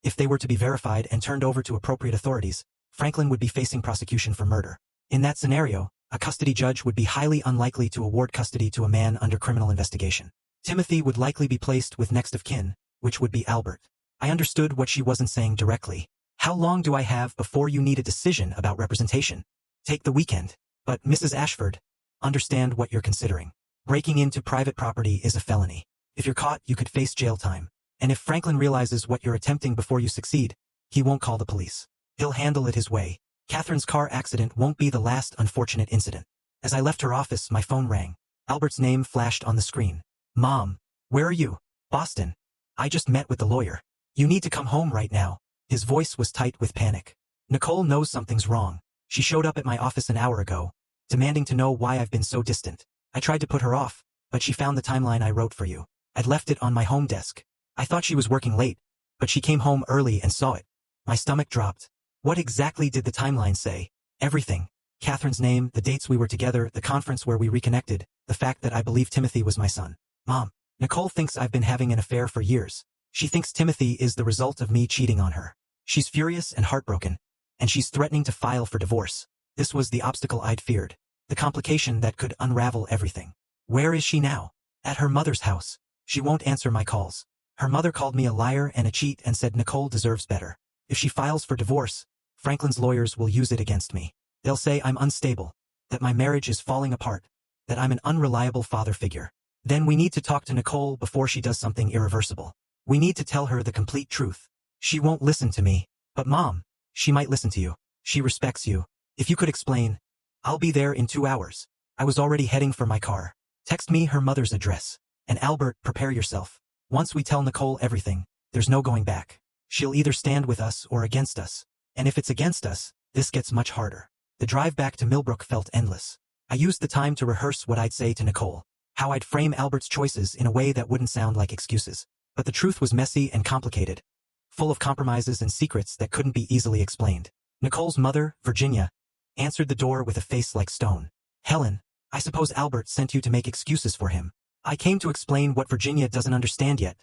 if they were to be verified and turned over to appropriate authorities, Franklin would be facing prosecution for murder. In that scenario, a custody judge would be highly unlikely to award custody to a man under criminal investigation. Timothy would likely be placed with next of kin, which would be Albert. I understood what she wasn't saying directly. How long do I have before you need a decision about representation? Take the weekend. But, Mrs. Ashford, understand what you're considering. Breaking into private property is a felony. If you're caught, you could face jail time. And if Franklin realizes what you're attempting before you succeed, he won't call the police. He'll handle it his way. Catherine's car accident won't be the last unfortunate incident. As I left her office, my phone rang. Albert's name flashed on the screen. Mom, where are you? Boston. I just met with the lawyer. You need to come home right now. His voice was tight with panic. Nicole knows something's wrong. She showed up at my office an hour ago, demanding to know why I've been so distant. I tried to put her off, but she found the timeline I wrote for you. I'd left it on my home desk. I thought she was working late, but she came home early and saw it. My stomach dropped. What exactly did the timeline say? Everything. Catherine's name, the dates we were together, the conference where we reconnected, the fact that I believe Timothy was my son. Mom, Nicole thinks I've been having an affair for years. She thinks Timothy is the result of me cheating on her. She's furious and heartbroken, and she's threatening to file for divorce. This was the obstacle I'd feared, the complication that could unravel everything. Where is she now? At her mother's house. She won't answer my calls. Her mother called me a liar and a cheat and said Nicole deserves better. If she files for divorce, Franklin's lawyers will use it against me. They'll say I'm unstable, that my marriage is falling apart, that I'm an unreliable father figure. Then we need to talk to Nicole before she does something irreversible. We need to tell her the complete truth. She won't listen to me. But Mom, she might listen to you. She respects you. If you could explain. I'll be there in 2 hours. I was already heading for my car. Text me her mother's address. And Albert, prepare yourself. Once we tell Nicole everything, there's no going back. She'll either stand with us or against us. And if it's against us, this gets much harder. The drive back to Millbrook felt endless. I used the time to rehearse what I'd say to Nicole, how I'd frame Albert's choices in a way that wouldn't sound like excuses. But the truth was messy and complicated, full of compromises and secrets that couldn't be easily explained. Nicole's mother, Virginia, answered the door with a face like stone. Helen, I suppose Albert sent you to make excuses for him. I came to explain what Virginia doesn't understand yet,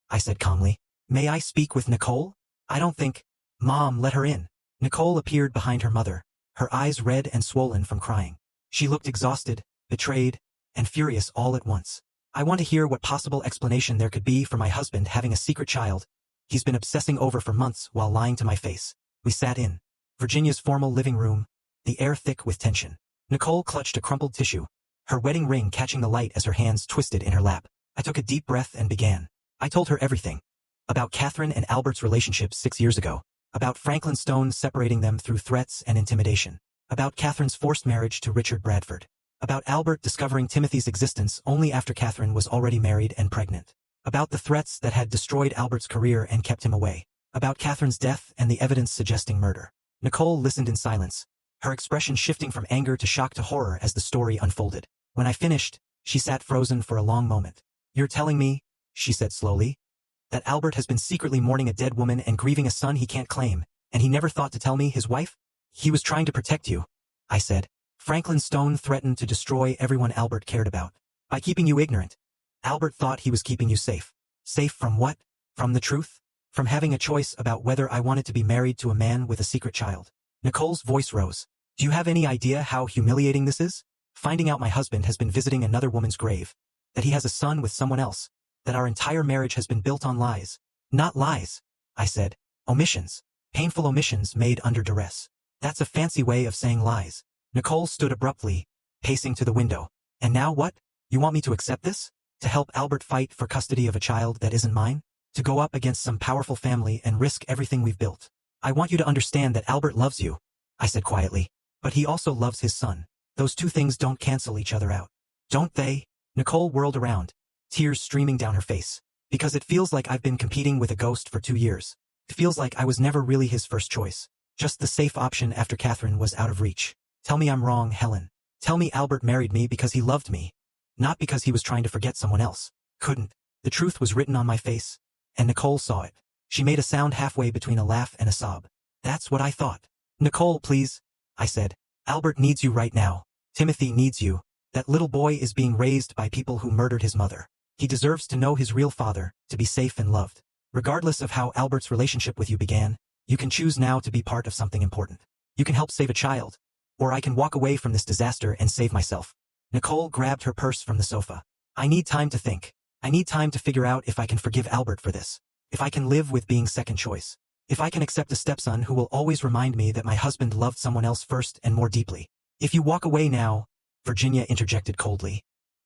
I said calmly. May I speak with Nicole? I don't think. Mom, let her in. Nicole appeared behind her mother, her eyes red and swollen from crying. She looked exhausted, betrayed, and furious all at once. I want to hear what possible explanation there could be for my husband having a secret child he's been obsessing over for months while lying to my face. We sat in Virginia's formal living room, the air thick with tension. Nicole clutched a crumpled tissue, her wedding ring catching the light as her hands twisted in her lap. I took a deep breath and began. I told her everything. About Catherine and Albert's relationship 6 years ago. About Franklin Stone separating them through threats and intimidation. About Catherine's forced marriage to Richard Bradford. About Albert discovering Timothy's existence only after Catherine was already married and pregnant. About the threats that had destroyed Albert's career and kept him away. About Catherine's death and the evidence suggesting murder. Nicole listened in silence, her expression shifting from anger to shock to horror as the story unfolded. When I finished, she sat frozen for a long moment. You're telling me, she said slowly, that Albert has been secretly mourning a dead woman and grieving a son he can't claim, and he never thought to tell me, his wife? He was trying to protect you, I said. Franklin Stone threatened to destroy everyone Albert cared about. By keeping you ignorant. Albert thought he was keeping you safe. Safe from what? From the truth? From having a choice about whether I wanted to be married to a man with a secret child. Nicole's voice rose. Do you have any idea how humiliating this is? Finding out my husband has been visiting another woman's grave. That he has a son with someone else. That our entire marriage has been built on lies. Not lies, I said. Omissions. Painful omissions made under duress. That's a fancy way of saying lies. Nicole stood abruptly, pacing to the window. And now what? You want me to accept this? To help Albert fight for custody of a child that isn't mine? To go up against some powerful family and risk everything we've built? I want you to understand that Albert loves you, I said quietly. But he also loves his son. Those two things don't cancel each other out. Don't they? Nicole whirled around, tears streaming down her face. Because it feels like I've been competing with a ghost for 2 years. It feels like I was never really his first choice. Just the safe option after Catherine was out of reach. Tell me I'm wrong, Helen. Tell me Albert married me because he loved me. Not because he was trying to forget someone else. Couldn't. The truth was written on my face. And Nicole saw it. She made a sound halfway between a laugh and a sob. That's what I thought. Nicole, please, I said. Albert needs you right now. Timothy needs you. That little boy is being raised by people who murdered his mother. He deserves to know his real father, to be safe and loved. Regardless of how Albert's relationship with you began, you can choose now to be part of something important. You can help save a child. Or I can walk away from this disaster and save myself. Nicole grabbed her purse from the sofa. I need time to think. I need time to figure out if I can forgive Albert for this. If I can live with being second choice. If I can accept a stepson who will always remind me that my husband loved someone else first and more deeply. If you walk away now, Virginia interjected coldly,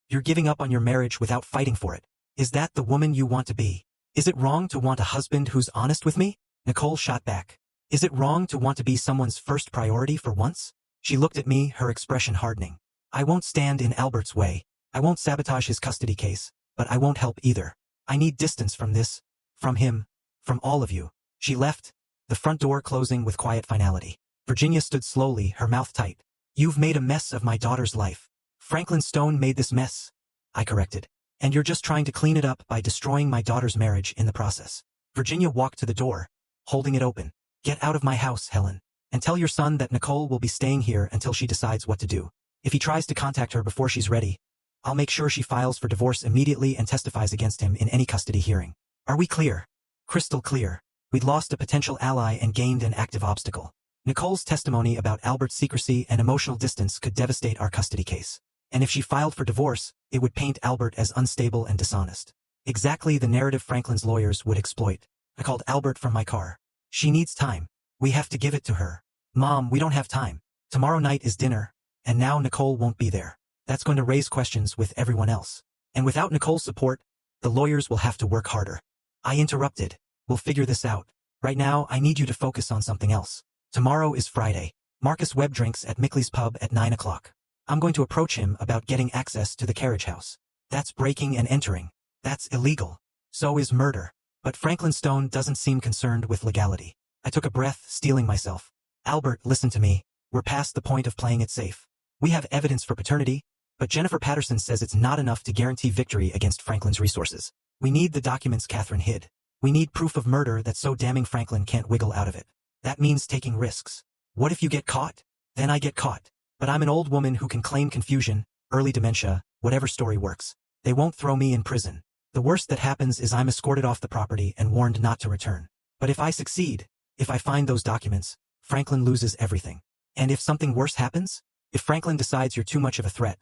you're giving up on your marriage without fighting for it. Is that the woman you want to be? Is it wrong to want a husband who's honest with me? Nicole shot back. Is it wrong to want to be someone's first priority for once? She looked at me, her expression hardening. I won't stand in Albert's way. I won't sabotage his custody case, but I won't help either. I need distance from this, from him, from all of you. She left, the front door closing with quiet finality. Virginia stood slowly, her mouth tight. You've made a mess of my daughter's life. Franklin Stone made this mess, I corrected. And you're just trying to clean it up by destroying my daughter's marriage in the process. Virginia walked to the door, holding it open. Get out of my house, Helen. And tell your son that Nicole will be staying here until she decides what to do. If he tries to contact her before she's ready, I'll make sure she files for divorce immediately and testifies against him in any custody hearing. Are we clear? Crystal clear. We'd lost a potential ally and gained an active obstacle. Nicole's testimony about Albert's secrecy and emotional distance could devastate our custody case. And if she filed for divorce, it would paint Albert as unstable and dishonest. Exactly the narrative Franklin's lawyers would exploit. I called Albert from my car. She needs time. We have to give it to her. Mom, we don't have time. Tomorrow night is dinner, and now Nicole won't be there. That's going to raise questions with everyone else. And without Nicole's support, the lawyers will have to work harder. I interrupted. We'll figure this out. Right now, I need you to focus on something else. Tomorrow is Friday. Marcus Webb drinks at Mickley's pub at 9 o'clock. I'm going to approach him about getting access to the carriage house. That's breaking and entering. That's illegal. So is murder. But Franklin Stone doesn't seem concerned with legality. I took a breath, steeling myself. Albert, listen to me. We're past the point of playing it safe. We have evidence for paternity, but Jennifer Patterson says it's not enough to guarantee victory against Franklin's resources. We need the documents Catherine hid. We need proof of murder that's so damning Franklin can't wiggle out of it. That means taking risks. What if you get caught? Then I get caught. But I'm an old woman who can claim confusion, early dementia, whatever story works. They won't throw me in prison. The worst that happens is I'm escorted off the property and warned not to return. But if I succeed, if I find those documents, Franklin loses everything. And if something worse happens? If Franklin decides you're too much of a threat?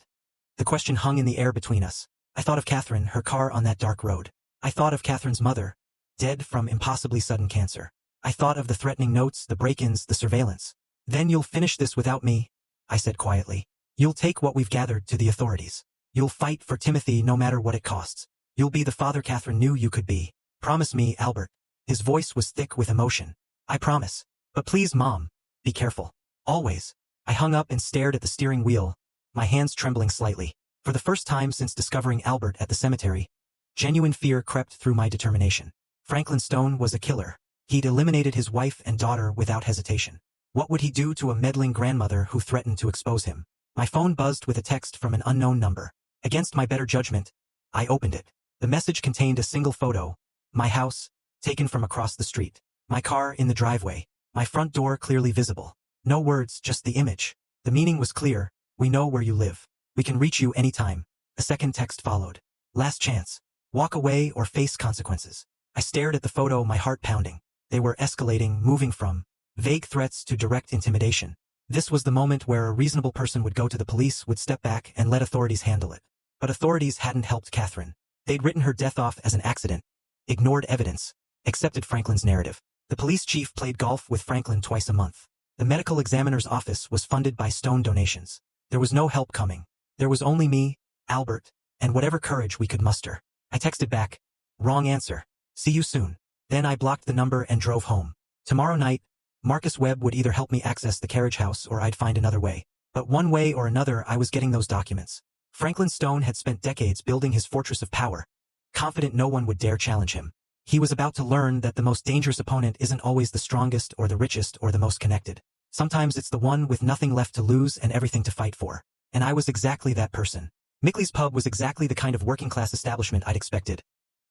The question hung in the air between us. I thought of Catherine, her car on that dark road. I thought of Catherine's mother, dead from impossibly sudden cancer. I thought of the threatening notes, the break-ins, the surveillance. Then you'll finish this without me, I said quietly. You'll take what we've gathered to the authorities. You'll fight for Timothy no matter what it costs. You'll be the father Catherine knew you could be. Promise me, Albert. His voice was thick with emotion. I promise. But please, Mom, be careful. Always. I hung up and stared at the steering wheel, my hands trembling slightly. For the first time since discovering Albert at the cemetery, genuine fear crept through my determination. Franklin Stone was a killer. He'd eliminated his wife and daughter without hesitation. What would he do to a meddling grandmother who threatened to expose him? My phone buzzed with a text from an unknown number. Against my better judgment, I opened it. The message contained a single photo. My house, taken from across the street. My car in the driveway. My front door clearly visible. No words, just the image. The meaning was clear. We know where you live. We can reach you anytime. A second text followed. Last chance. Walk away or face consequences. I stared at the photo, my heart pounding. They were escalating, moving from vague threats to direct intimidation. This was the moment where a reasonable person would go to the police, would step back and let authorities handle it. But authorities hadn't helped Catherine. They'd written her death off as an accident, ignored evidence, accepted Franklin's narrative. The police chief played golf with Franklin twice a month. The medical examiner's office was funded by Stone donations. There was no help coming. There was only me, Albert, and whatever courage we could muster. I texted back, wrong answer. See you soon. Then I blocked the number and drove home. Tomorrow night, Marcus Webb would either help me access the carriage house or I'd find another way. But one way or another I was getting those documents. Franklin Stone had spent decades building his fortress of power, confident no one would dare challenge him. He was about to learn that the most dangerous opponent isn't always the strongest or the richest or the most connected. Sometimes it's the one with nothing left to lose and everything to fight for. And I was exactly that person. Mickley's pub was exactly the kind of working-class establishment I'd expected.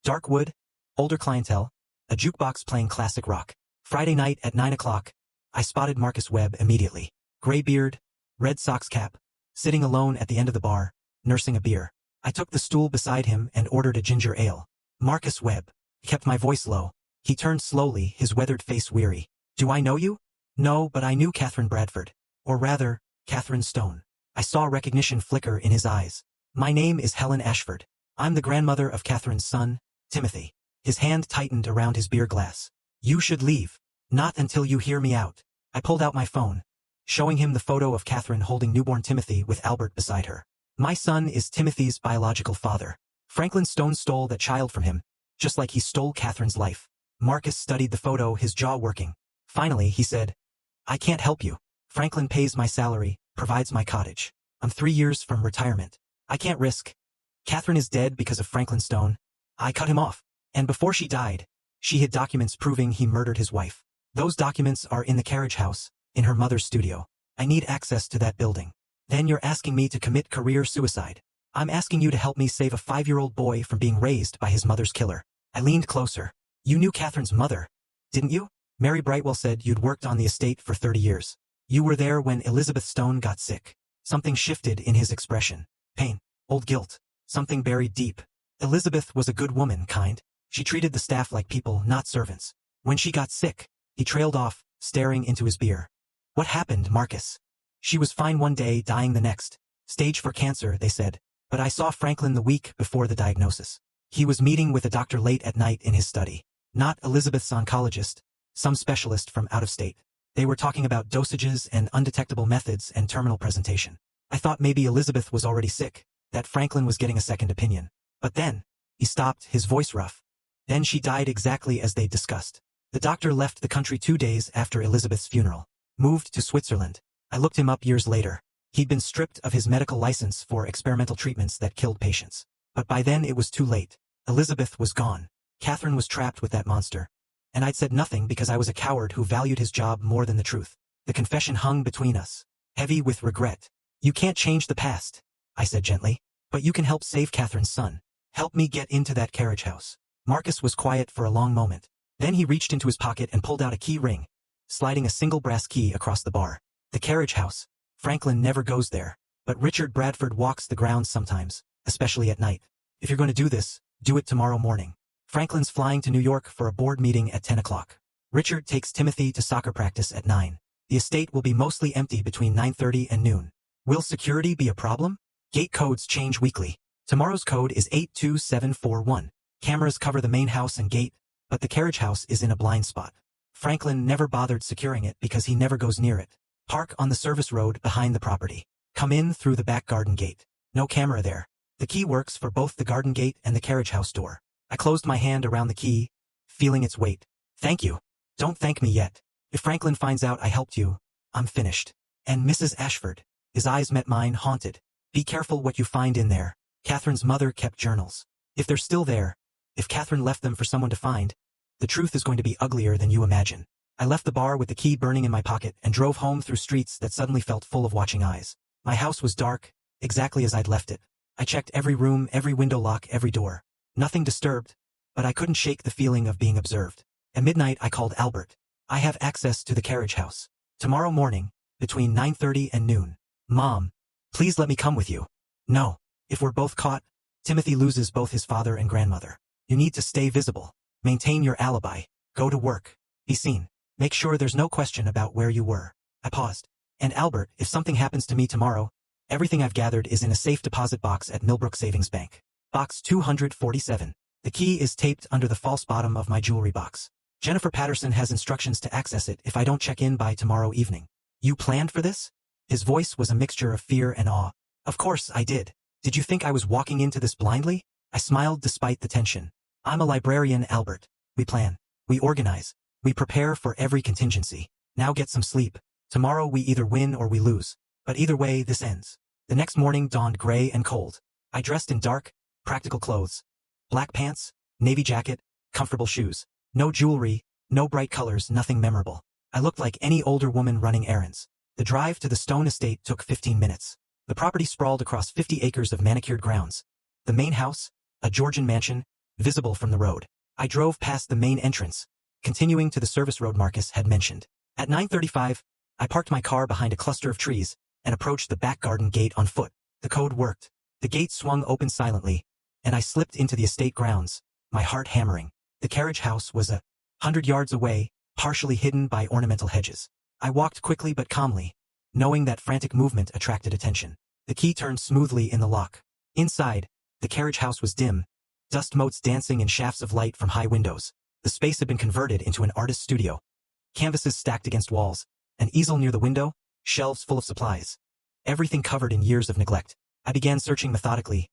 Dark wood, older clientele, a jukebox playing classic rock. Friday night at 9 o'clock, I spotted Marcus Webb immediately. Gray beard, red Sox cap, sitting alone at the end of the bar, nursing a beer. I took the stool beside him and ordered a ginger ale. Marcus Webb. I kept my voice low. He turned slowly, his weathered face weary. Do I know you? No, but I knew Catherine Bradford. Or rather, Catherine Stone. I saw recognition flicker in his eyes. My name is Helen Ashford. I'm the grandmother of Catherine's son, Timothy. His hand tightened around his beer glass. You should leave. Not until you hear me out. I pulled out my phone, showing him the photo of Catherine holding newborn Timothy with Albert beside her. My son is Timothy's biological father. Franklin Stone stole that child from him, just like he stole Catherine's life. Marcus studied the photo, his jaw working. Finally, he said, I can't help you. Franklin pays my salary, provides my cottage. I'm 3 years from retirement. I can't risk. Catherine is dead because of Franklin Stone. I cut him off. And before she died, she hid documents proving he murdered his wife. Those documents are in the carriage house, in her mother's studio. I need access to that building. Then you're asking me to commit career suicide. I'm asking you to help me save a 5-year-old boy from being raised by his mother's killer. I leaned closer. You knew Catherine's mother, didn't you? Mary Brightwell said you'd worked on the estate for 30 years. You were there when Elizabeth Stone got sick. Something shifted in his expression. Pain. Old guilt. Something buried deep. Elizabeth was a good woman, kind. She treated the staff like people, not servants. When she got sick, he trailed off, staring into his beer. What happened, Marcus? She was fine one day, dying the next. Stage 4 cancer, they said. But I saw Franklin the week before the diagnosis. He was meeting with a doctor late at night in his study. Not Elizabeth's oncologist, some specialist from out of state. They were talking about dosages and undetectable methods and terminal presentation. I thought maybe Elizabeth was already sick, that Franklin was getting a second opinion. But then, he stopped, his voice rough. Then she died exactly as they'd discussed. The doctor left the country 2 days after Elizabeth's funeral. Moved to Switzerland. I looked him up years later. He'd been stripped of his medical license for experimental treatments that killed patients. But by then it was too late. Elizabeth was gone. Catherine was trapped with that monster. And I'd said nothing because I was a coward who valued his job more than the truth. The confession hung between us, heavy with regret. You can't change the past, I said gently. But you can help save Catherine's son. Help me get into that carriage house. Marcus was quiet for a long moment. Then he reached into his pocket and pulled out a key ring, sliding a single brass key across the bar. The carriage house. Franklin never goes there. But Richard Bradford walks the grounds sometimes, especially at night. If you're going to do this, do it tomorrow morning. Franklin's flying to New York for a board meeting at 10 o'clock. Richard takes Timothy to soccer practice at 9. The estate will be mostly empty between 9:30 and noon. Will security be a problem? Gate codes change weekly. Tomorrow's code is 82741. Cameras cover the main house and gate, but the carriage house is in a blind spot. Franklin never bothered securing it because he never goes near it. Park on the service road behind the property. Come in through the back garden gate. No camera there. The key works for both the garden gate and the carriage house door. I closed my hand around the key, feeling its weight. Thank you. Don't thank me yet. If Franklin finds out I helped you, I'm finished. And Mrs. Ashford. His eyes met mine, haunted. Be careful what you find in there. Catherine's mother kept journals. If they're still there, if Catherine left them for someone to find, the truth is going to be uglier than you imagine. I left the bar with the key burning in my pocket and drove home through streets that suddenly felt full of watching eyes. My house was dark, exactly as I'd left it. I checked every room, every window lock, every door. Nothing disturbed, but I couldn't shake the feeling of being observed. At midnight I called Albert. I have access to the carriage house. Tomorrow morning, between 9:30 and noon. Mom, please let me come with you. No. If we're both caught, Timothy loses both his father and grandmother. You need to stay visible. Maintain your alibi. Go to work. Be seen. Make sure there's no question about where you were. I paused. And Albert, if something happens to me tomorrow, everything I've gathered is in a safe deposit box at Millbrook Savings Bank. Box 247. The key is taped under the false bottom of my jewelry box. Jennifer Patterson has instructions to access it if I don't check in by tomorrow evening. You planned for this? His voice was a mixture of fear and awe. Of course I did. Did you think I was walking into this blindly? I smiled despite the tension. I'm a librarian, Albert. We plan. We organize. We prepare for every contingency. Now get some sleep. Tomorrow we either win or we lose. But either way, this ends. The next morning dawned gray and cold. I dressed in dark, practical clothes. Black pants, navy jacket, comfortable shoes. No jewelry, no bright colors, nothing memorable. I looked like any older woman running errands. The drive to the Stone estate took 15 minutes. The property sprawled across 50 acres of manicured grounds. The main house, a Georgian mansion, visible from the road. I drove past the main entrance, continuing to the service road Marcus had mentioned. At 9:35, I parked my car behind a cluster of trees and approached the back garden gate on foot. The code worked. The gate swung open silently, and I slipped into the estate grounds, my heart hammering. The carriage house was 100 yards away, partially hidden by ornamental hedges. I walked quickly but calmly, knowing that frantic movement attracted attention. The key turned smoothly in the lock. Inside, the carriage house was dim, dust motes dancing in shafts of light from high windows. The space had been converted into an artist's studio. Canvases stacked against walls, an easel near the window, shelves full of supplies. Everything covered in years of neglect. I began searching methodically.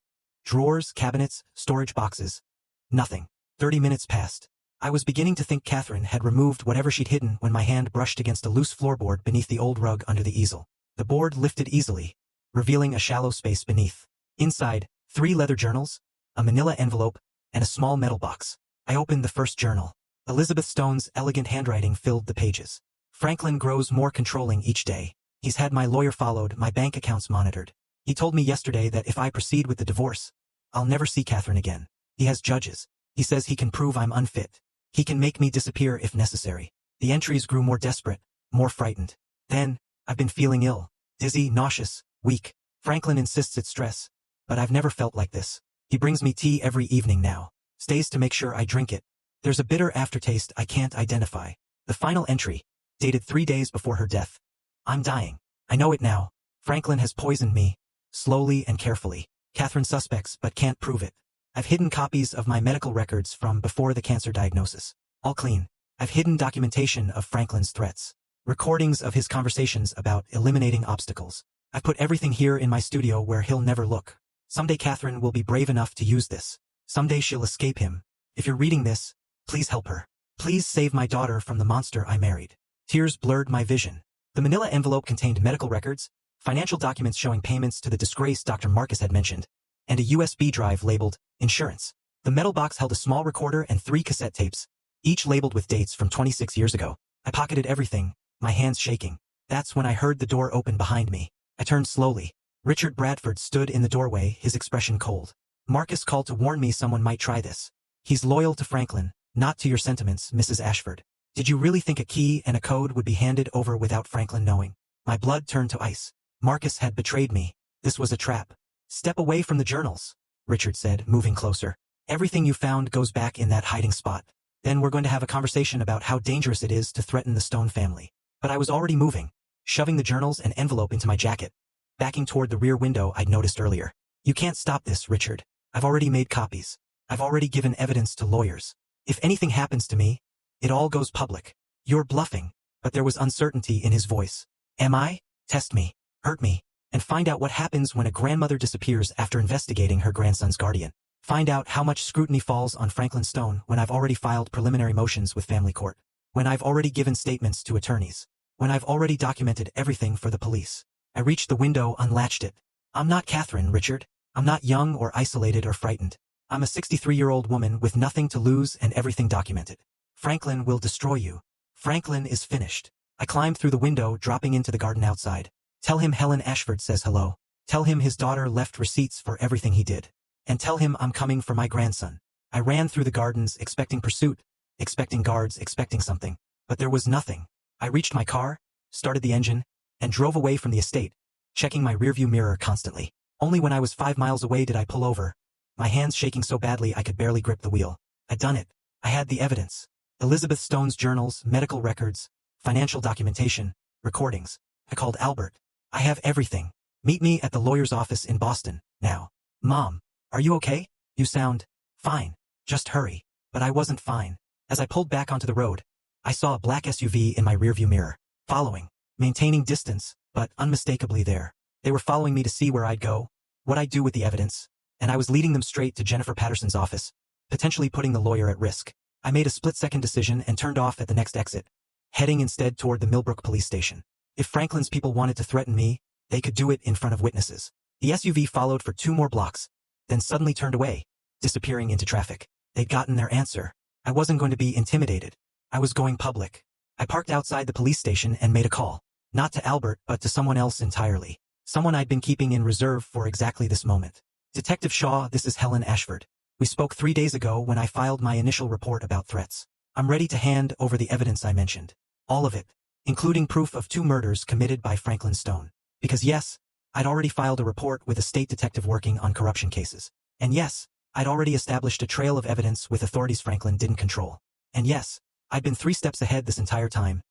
Drawers, cabinets, storage boxes. Nothing. 30 minutes passed. I was beginning to think Catherine had removed whatever she'd hidden when my hand brushed against a loose floorboard beneath the old rug under the easel. The board lifted easily, revealing a shallow space beneath. Inside, 3 leather journals, a manila envelope, and a small metal box. I opened the first journal. Elizabeth Stone's elegant handwriting filled the pages. Franklin grows more controlling each day. He's had my lawyer followed, my bank accounts monitored. He told me yesterday that if I proceed with the divorce, I'll never see Catherine again. He has judges. He says he can prove I'm unfit. He can make me disappear if necessary. The entries grew more desperate, more frightened. Then, I've been feeling ill, dizzy, nauseous, weak. Franklin insists it's stress, but I've never felt like this. He brings me tea every evening now, stays to make sure I drink it. There's a bitter aftertaste I can't identify. The final entry, dated 3 days before her death. I'm dying. I know it now. Franklin has poisoned me, slowly and carefully. Catherine suspects but can't prove it. I've hidden copies of my medical records from before the cancer diagnosis. All clean. I've hidden documentation of Franklin's threats. Recordings of his conversations about eliminating obstacles. I've put everything here in my studio where he'll never look. Someday Catherine will be brave enough to use this. Someday she'll escape him. If you're reading this, please help her. Please save my daughter from the monster I married. Tears blurred my vision. The manila envelope contained medical records, financial documents showing payments to the disgraced Dr. Marcus had mentioned, and a USB drive labeled insurance. The metal box held a small recorder and 3 cassette tapes, each labeled with dates from 26 years ago. I pocketed everything, my hands shaking. That's when I heard the door open behind me. I turned slowly. Richard Bradford stood in the doorway, his expression cold. Marcus called to warn me someone might try this. He's loyal to Franklin, not to your sentiments, Mrs. Ashford. Did you really think a key and a code would be handed over without Franklin knowing? My blood turned to ice. Marcus had betrayed me. This was a trap. Step away from the journals, Richard said, moving closer. Everything you found goes back in that hiding spot. Then we're going to have a conversation about how dangerous it is to threaten the Stone family. But I was already moving, shoving the journals and envelope into my jacket, backing toward the rear window I'd noticed earlier. You can't stop this, Richard. I've already made copies. I've already given evidence to lawyers. If anything happens to me, it all goes public. You're bluffing. But there was uncertainty in his voice. Am I? Test me. Hurt me. And find out what happens when a grandmother disappears after investigating her grandson's guardian. Find out how much scrutiny falls on Franklin Stone when I've already filed preliminary motions with family court. When I've already given statements to attorneys. When I've already documented everything for the police. I reached the window, unlatched it. I'm not Catherine, Richard. I'm not young or isolated or frightened. I'm a 63-year-old woman with nothing to lose and everything documented. Franklin will destroy you. Franklin is finished. I climbed through the window, dropping into the garden outside. Tell him Helen Ashford says hello. Tell him his daughter left receipts for everything he did. And tell him I'm coming for my grandson. I ran through the gardens, expecting pursuit, expecting guards, expecting something. But there was nothing. I reached my car, started the engine, and drove away from the estate, checking my rearview mirror constantly. Only when I was 5 miles away did I pull over, my hands shaking so badly I could barely grip the wheel. I'd done it. I had the evidence. Elizabeth Stone's journals, medical records, financial documentation, recordings. I called Albert. I have everything. Meet me at the lawyer's office in Boston, now. Mom, are you okay? You sound fine. Just hurry. But I wasn't fine. As I pulled back onto the road, I saw a black SUV in my rearview mirror, following, maintaining distance, but unmistakably there. They were following me to see where I'd go, what I'd do with the evidence, and I was leading them straight to Jennifer Patterson's office, potentially putting the lawyer at risk. I made a split-second decision and turned off at the next exit, heading instead toward the Millbrook police station. If Franklin's people wanted to threaten me, they could do it in front of witnesses. The SUV followed for 2 more blocks, then suddenly turned away, disappearing into traffic. They'd gotten their answer. I wasn't going to be intimidated. I was going public. I parked outside the police station and made a call. Not to Albert, but to someone else entirely. Someone I'd been keeping in reserve for exactly this moment. Detective Shaw, this is Helen Ashford. We spoke 3 days ago when I filed my initial report about threats. I'm ready to hand over the evidence I mentioned. All of it, including proof of 2 murders committed by Franklin Stone. Because yes, I'd already filed a report with a state detective working on corruption cases. And yes, I'd already established a trail of evidence with authorities Franklin didn't control. And yes, I'd been 3 steps ahead this entire time,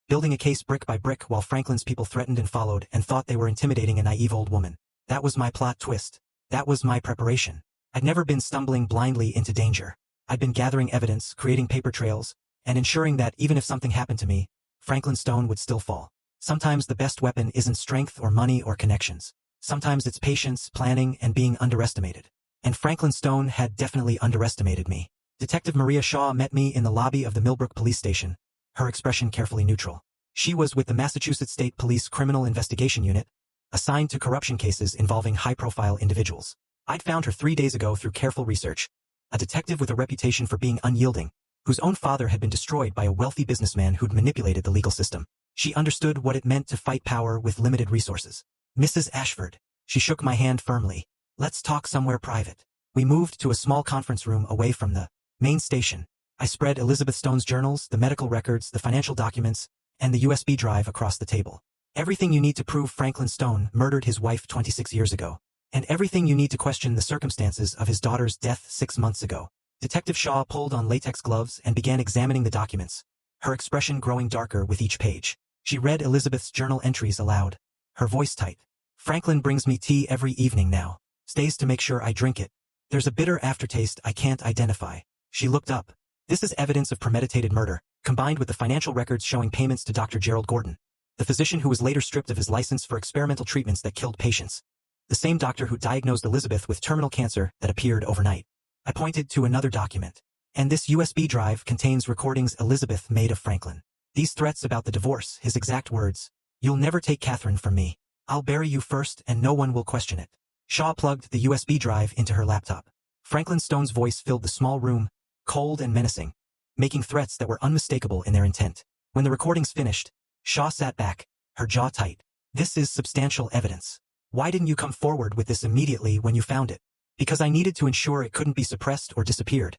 building a case brick by brick while Franklin's people threatened and followed and thought they were intimidating a naive old woman. That was my plot twist. That was my preparation. I'd never been stumbling blindly into danger. I'd been gathering evidence, creating paper trails, and ensuring that even if something happened to me, Franklin Stone would still fall. Sometimes the best weapon isn't strength or money or connections. Sometimes it's patience, planning, and being underestimated. And Franklin Stone had definitely underestimated me. Detective Maria Shaw met me in the lobby of the Millbrook Police Station, her expression carefully neutral. She was with the Massachusetts State Police Criminal Investigation Unit, assigned to corruption cases involving high-profile individuals. I'd found her 3 days ago through careful research, a detective with a reputation for being unyielding, whose own father had been destroyed by a wealthy businessman who'd manipulated the legal system. She understood what it meant to fight power with limited resources. Mrs. Ashford. She shook my hand firmly. Let's talk somewhere private. We moved to a small conference room away from the main station. I spread Elizabeth Stone's journals, the medical records, the financial documents, and the USB drive across the table. Everything you need to prove Franklin Stone murdered his wife 26 years ago. And everything you need to question the circumstances of his daughter's death 6 months ago. Detective Shaw pulled on latex gloves and began examining the documents, her expression growing darker with each page. She read Elizabeth's journal entries aloud, her voice tight. Franklin brings me tea every evening now. Stays to make sure I drink it. There's a bitter aftertaste I can't identify. She looked up. This is evidence of premeditated murder, combined with the financial records showing payments to Dr. Gerald Gordon, the physician who was later stripped of his license for experimental treatments that killed patients. The same doctor who diagnosed Elizabeth with terminal cancer that appeared overnight. I pointed to another document. And this USB drive contains recordings Elizabeth made of Franklin. These threats about the divorce, his exact words. You'll never take Catherine from me. I'll bury you first and no one will question it. Shaw plugged the USB drive into her laptop. Franklin Stone's voice filled the small room, cold and menacing, making threats that were unmistakable in their intent. When the recordings finished, Shaw sat back, her jaw tight. This is substantial evidence. Why didn't you come forward with this immediately when you found it? Because I needed to ensure it couldn't be suppressed or disappeared.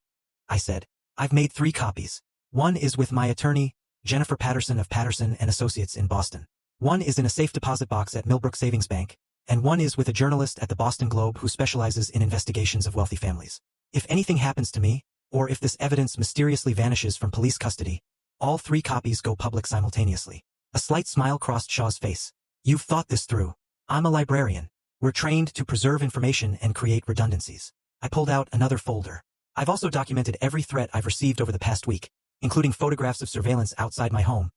I said, I've made 3 copies. One is with my attorney, Jennifer Patterson of Patterson and Associates in Boston. One is in a safe deposit box at Millbrook Savings Bank, and one is with a journalist at the Boston Globe who specializes in investigations of wealthy families. If anything happens to me, or if this evidence mysteriously vanishes from police custody, all 3 copies go public simultaneously. A slight smile crossed Shaw's face. You've thought this through. I'm a librarian. We're trained to preserve information and create redundancies. I pulled out another folder. I've also documented every threat I've received over the past week, including photographs of surveillance outside my home,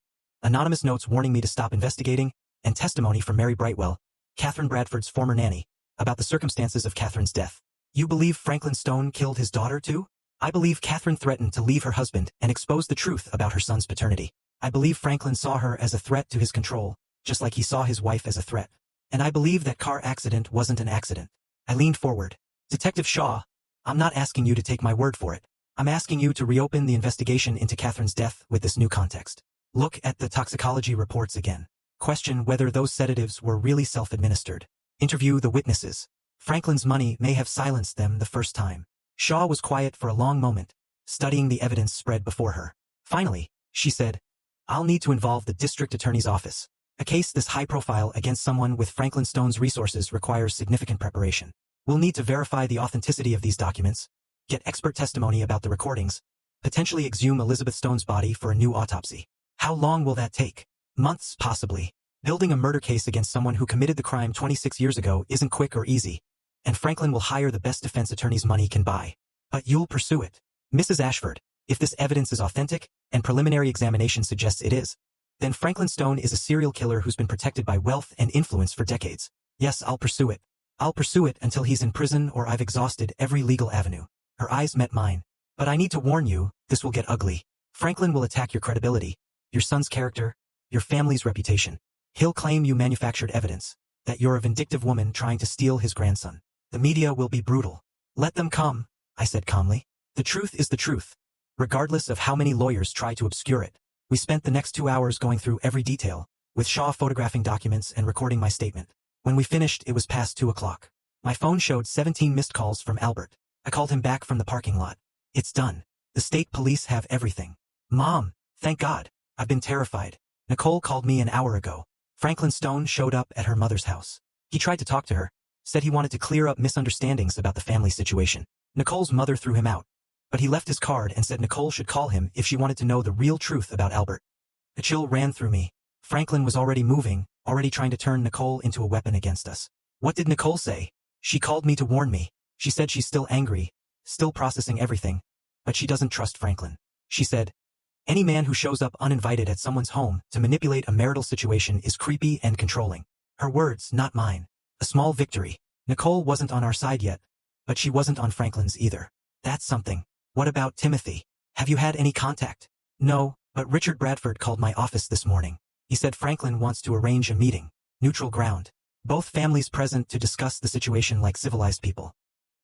anonymous notes warning me to stop investigating, and testimony from Mary Brightwell, Catherine Bradford's former nanny, about the circumstances of Catherine's death. You believe Franklin Stone killed his daughter too? I believe Catherine threatened to leave her husband and expose the truth about her son's paternity. I believe Franklin saw her as a threat to his control, just like he saw his wife as a threat. And I believe that car accident wasn't an accident. I leaned forward. Detective Shaw, I'm not asking you to take my word for it. I'm asking you to reopen the investigation into Catherine's death with this new context. Look at the toxicology reports again. Question whether those sedatives were really self-administered. Interview the witnesses. Franklin's money may have silenced them the first time. Shaw was quiet for a long moment, studying the evidence spread before her. Finally, she said, I'll need to involve the district attorney's office. A case this high profile against someone with Franklin Stone's resources requires significant preparation. We'll need to verify the authenticity of these documents, get expert testimony about the recordings, potentially exhume Elizabeth Stone's body for a new autopsy. How long will that take? Months, possibly. Building a murder case against someone who committed the crime 26 years ago isn't quick or easy, and Franklin will hire the best defense attorneys money can buy. But you'll pursue it. Mrs. Ashford, if this evidence is authentic, and preliminary examination suggests it is, then Franklin Stone is a serial killer who's been protected by wealth and influence for decades. Yes, I'll pursue it. I'll pursue it until he's in prison or I've exhausted every legal avenue. Her eyes met mine. But I need to warn you, this will get ugly. Franklin will attack your credibility, your son's character, your family's reputation. He'll claim you manufactured evidence, that you're a vindictive woman trying to steal his grandson. The media will be brutal. Let them come, I said calmly. The truth is the truth, regardless of how many lawyers try to obscure it. We spent the next 2 hours going through every detail, with Shaw photographing documents and recording my statement. When we finished, it was past 2 o'clock. My phone showed 17 missed calls from Albert. I called him back from the parking lot. It's done. The state police have everything. Mom, thank God. I've been terrified. Nicole called me an hour ago. Franklin Stone showed up at her mother's house. He tried to talk to her, said he wanted to clear up misunderstandings about the family situation. Nicole's mother threw him out, but he left his card and said Nicole should call him if she wanted to know the real truth about Albert. A chill ran through me. Franklin was already moving, already trying to turn Nicole into a weapon against us. What did Nicole say? She called me to warn me. She said she's still angry, still processing everything, but she doesn't trust Franklin. She said, any man who shows up uninvited at someone's home to manipulate a marital situation is creepy and controlling. Her words, not mine. A small victory. Nicole wasn't on our side yet, but she wasn't on Franklin's either. That's something. What about Timothy? Have you had any contact? No, but Richard Bradford called my office this morning. He said Franklin wants to arrange a meeting. Neutral ground. Both families present to discuss the situation like civilized people.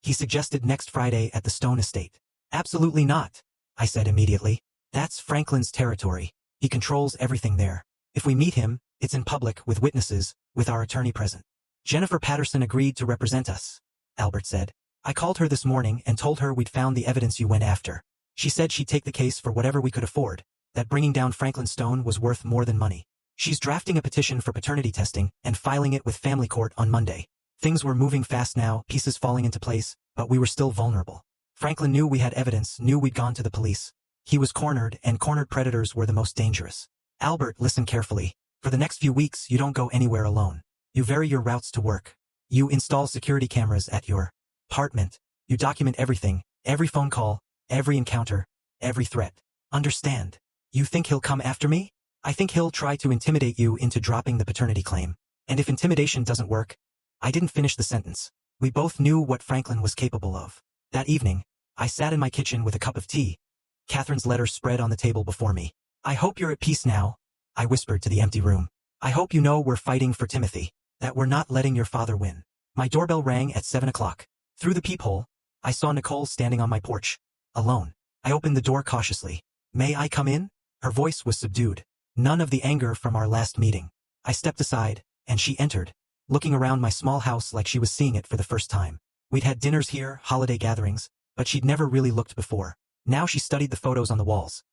He suggested next Friday at the Stone estate. Absolutely not, I said immediately. That's Franklin's territory. He controls everything there. If we meet him, it's in public, with witnesses, with our attorney present. Jennifer Patterson agreed to represent us, Albert said. I called her this morning and told her we'd found the evidence you went after. She said she'd take the case for whatever we could afford, that bringing down Franklin Stone was worth more than money. She's drafting a petition for paternity testing and filing it with family court on Monday. Things were moving fast now, pieces falling into place, but we were still vulnerable. Franklin knew we had evidence, knew we'd gone to the police. He was cornered, and cornered predators were the most dangerous. Albert, listen carefully. For the next few weeks, you don't go anywhere alone. You vary your routes to work. You install security cameras at your apartment. You document everything, every phone call, every encounter, every threat. Understand? You think he'll come after me? I think he'll try to intimidate you into dropping the paternity claim. And if intimidation doesn't work, I didn't finish the sentence. We both knew what Franklin was capable of. That evening, I sat in my kitchen with a cup of tea. Catherine's letter spread on the table before me. I hope you're at peace now, I whispered to the empty room. I hope you know we're fighting for Timothy, that we're not letting your father win. My doorbell rang at 7 o'clock. Through the peephole, I saw Nicole standing on my porch, alone. I opened the door cautiously. May I come in? Her voice was subdued. None of the anger from our last meeting. I stepped aside, and she entered, looking around my small house like she was seeing it for the first time. We'd had dinners here, holiday gatherings, but she'd never really looked before. Now she studied the photos on the walls.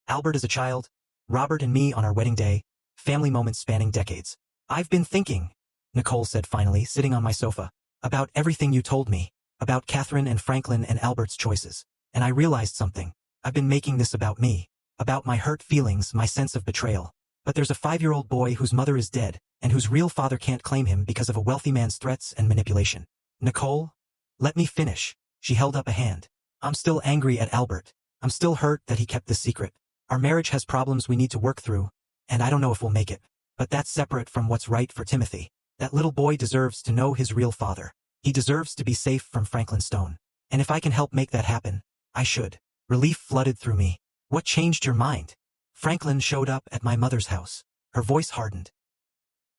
Albert as a child, Robert and me on our wedding day, family moments spanning decades. I've been thinking, Nicole said finally, sitting on my sofa, about everything you told me, about Catherine and Franklin and Albert's choices. And I realized something. I've been making this about me, about my hurt feelings, my sense of betrayal. But there's a 5-year-old boy whose mother is dead, and whose real father can't claim him because of a wealthy man's threats and manipulation. Nicole? Let me finish. She held up a hand. I'm still angry at Albert. I'm still hurt that he kept this secret. Our marriage has problems we need to work through, and I don't know if we'll make it. But that's separate from what's right for Timothy. That little boy deserves to know his real father. He deserves to be safe from Franklin Stone. And if I can help make that happen, I should. Relief flooded through me. What changed your mind? Franklin showed up at my mother's house. Her voice hardened.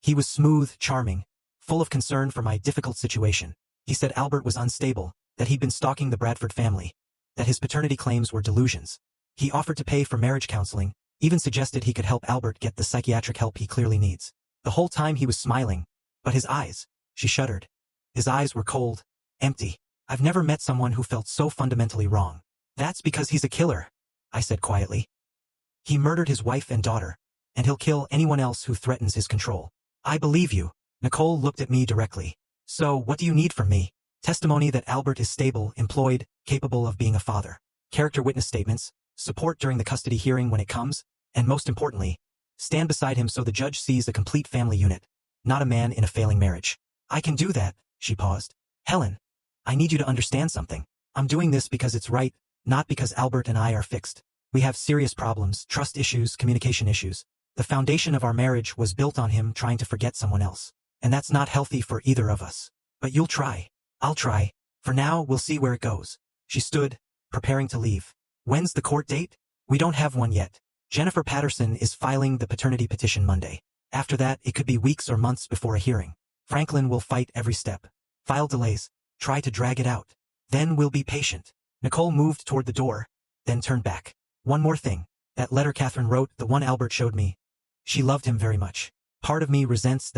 He was smooth, charming, full of concern for my difficult situation. He said Albert was unstable, that he'd been stalking the Bradford family, that his paternity claims were delusions. He offered to pay for marriage counseling, even suggested he could help Albert get the psychiatric help he clearly needs. The whole time he was smiling, but his eyes, she shuddered. His eyes were cold, empty. I've never met someone who felt so fundamentally wrong. That's because he's a killer, I said quietly. He murdered his wife and daughter, and he'll kill anyone else who threatens his control. I believe you. Nicole looked at me directly. So, what do you need from me? Testimony that Albert is stable, employed, capable of being a father. Character witness statements, support during the custody hearing when it comes, and most importantly, stand beside him so the judge sees a complete family unit, not a man in a failing marriage. I can do that, she paused. Helen, I need you to understand something. I'm doing this because it's right, not because Albert and I are fixed. We have serious problems, trust issues, communication issues. The foundation of our marriage was built on him trying to forget someone else. And that's not healthy for either of us. But you'll try. I'll try. For now, we'll see where it goes. She stood, preparing to leave. When's the court date? We don't have one yet. Jennifer Patterson is filing the paternity petition Monday. After that, it could be weeks or months before a hearing. Franklin will fight every step. File delays. Try to drag it out. Then we'll be patient. Nicole moved toward the door, then turned back. One more thing. That letter Catherine wrote, the one Albert showed me. She loved him very much. Part of me resents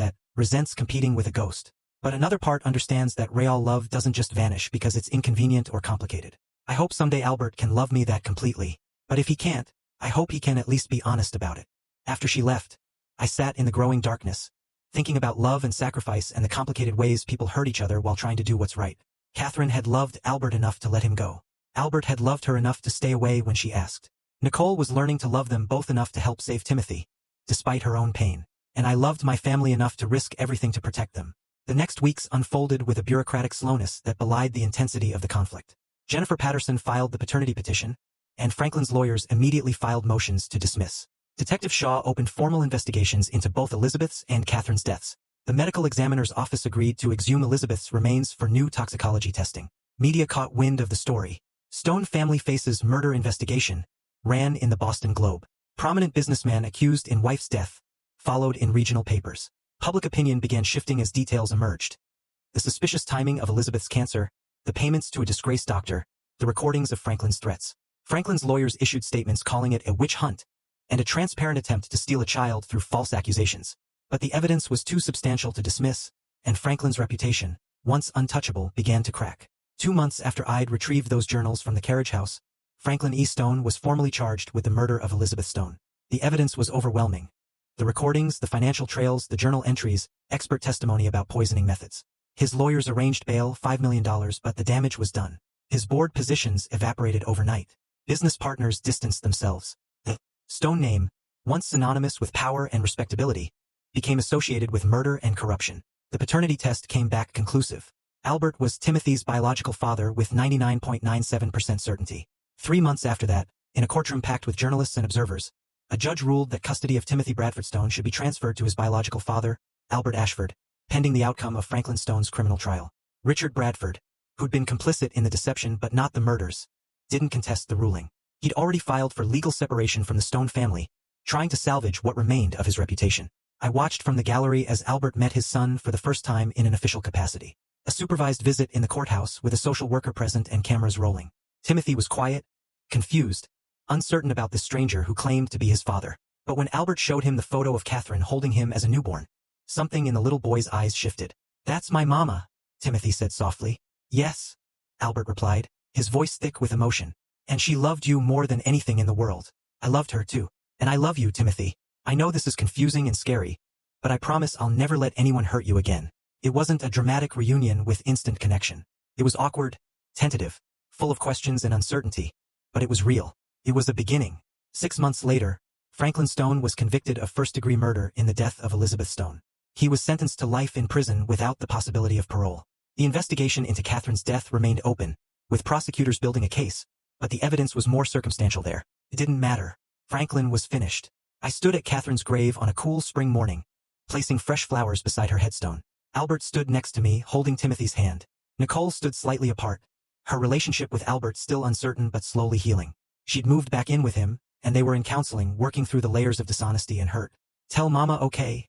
competing with a ghost. But another part understands that real love doesn't just vanish because it's inconvenient or complicated. I hope someday Albert can love me that completely. But if he can't, I hope he can at least be honest about it. After she left, I sat in the growing darkness, thinking about love and sacrifice and the complicated ways people hurt each other while trying to do what's right. Catherine had loved Albert enough to let him go. Albert had loved her enough to stay away when she asked. Nicole was learning to love them both enough to help save Timothy, despite her own pain. And I loved my family enough to risk everything to protect them. The next weeks unfolded with a bureaucratic slowness that belied the intensity of the conflict. Jennifer Patterson filed the paternity petition, and Franklin's lawyers immediately filed motions to dismiss. Detective Shaw opened formal investigations into both Elizabeth's and Catherine's deaths. The medical examiner's office agreed to exhume Elizabeth's remains for new toxicology testing. Media caught wind of the story. Stone family faces murder investigation, ran in the Boston Globe. Prominent businessman accused in wife's death, followed in regional papers. Public opinion began shifting as details emerged. The suspicious timing of Elizabeth's cancer, the payments to a disgraced doctor, the recordings of Franklin's threats. Franklin's lawyers issued statements calling it a witch hunt and a transparent attempt to steal a child through false accusations. But the evidence was too substantial to dismiss, and Franklin's reputation, once untouchable, began to crack. 2 months after I'd retrieved those journals from the carriage house, Franklin E. Stone was formally charged with the murder of Elizabeth Stone. The evidence was overwhelming. The recordings, the financial trails, the journal entries, expert testimony about poisoning methods. His lawyers arranged bail, $5 million, but the damage was done. His board positions evaporated overnight. Business partners distanced themselves. The Stone name, once synonymous with power and respectability, became associated with murder and corruption. The paternity test came back conclusive. Albert was Timothy's biological father with 99.97% certainty. 3 months after that, in a courtroom packed with journalists and observers, a judge ruled that custody of Timothy Bradford Stone should be transferred to his biological father, Albert Ashford, pending the outcome of Franklin Stone's criminal trial. Richard Bradford, who'd been complicit in the deception but not the murders, didn't contest the ruling. He'd already filed for legal separation from the Stone family, trying to salvage what remained of his reputation. I watched from the gallery as Albert met his son for the first time in an official capacity. A supervised visit in the courthouse with a social worker present and cameras rolling. Timothy was quiet, confused, uncertain about this stranger who claimed to be his father. But when Albert showed him the photo of Catherine holding him as a newborn, something in the little boy's eyes shifted. "That's my mama," Timothy said softly. "Yes," Albert replied, his voice thick with emotion. "And she loved you more than anything in the world. I loved her too. And I love you, Timothy. I know this is confusing and scary, but I promise I'll never let anyone hurt you again." It wasn't a dramatic reunion with instant connection. It was awkward, tentative, full of questions and uncertainty, but it was real. It was a beginning. 6 months later, Franklin Stone was convicted of first-degree murder in the death of Elizabeth Stone. He was sentenced to life in prison without the possibility of parole. The investigation into Catherine's death remained open, with prosecutors building a case, but the evidence was more circumstantial there. It didn't matter. Franklin was finished. I stood at Catherine's grave on a cool spring morning, placing fresh flowers beside her headstone. Albert stood next to me, holding Timothy's hand. Nicole stood slightly apart, her relationship with Albert still uncertain but slowly healing. She'd moved back in with him, and they were in counseling, working through the layers of dishonesty and hurt. "Tell Mama okay?"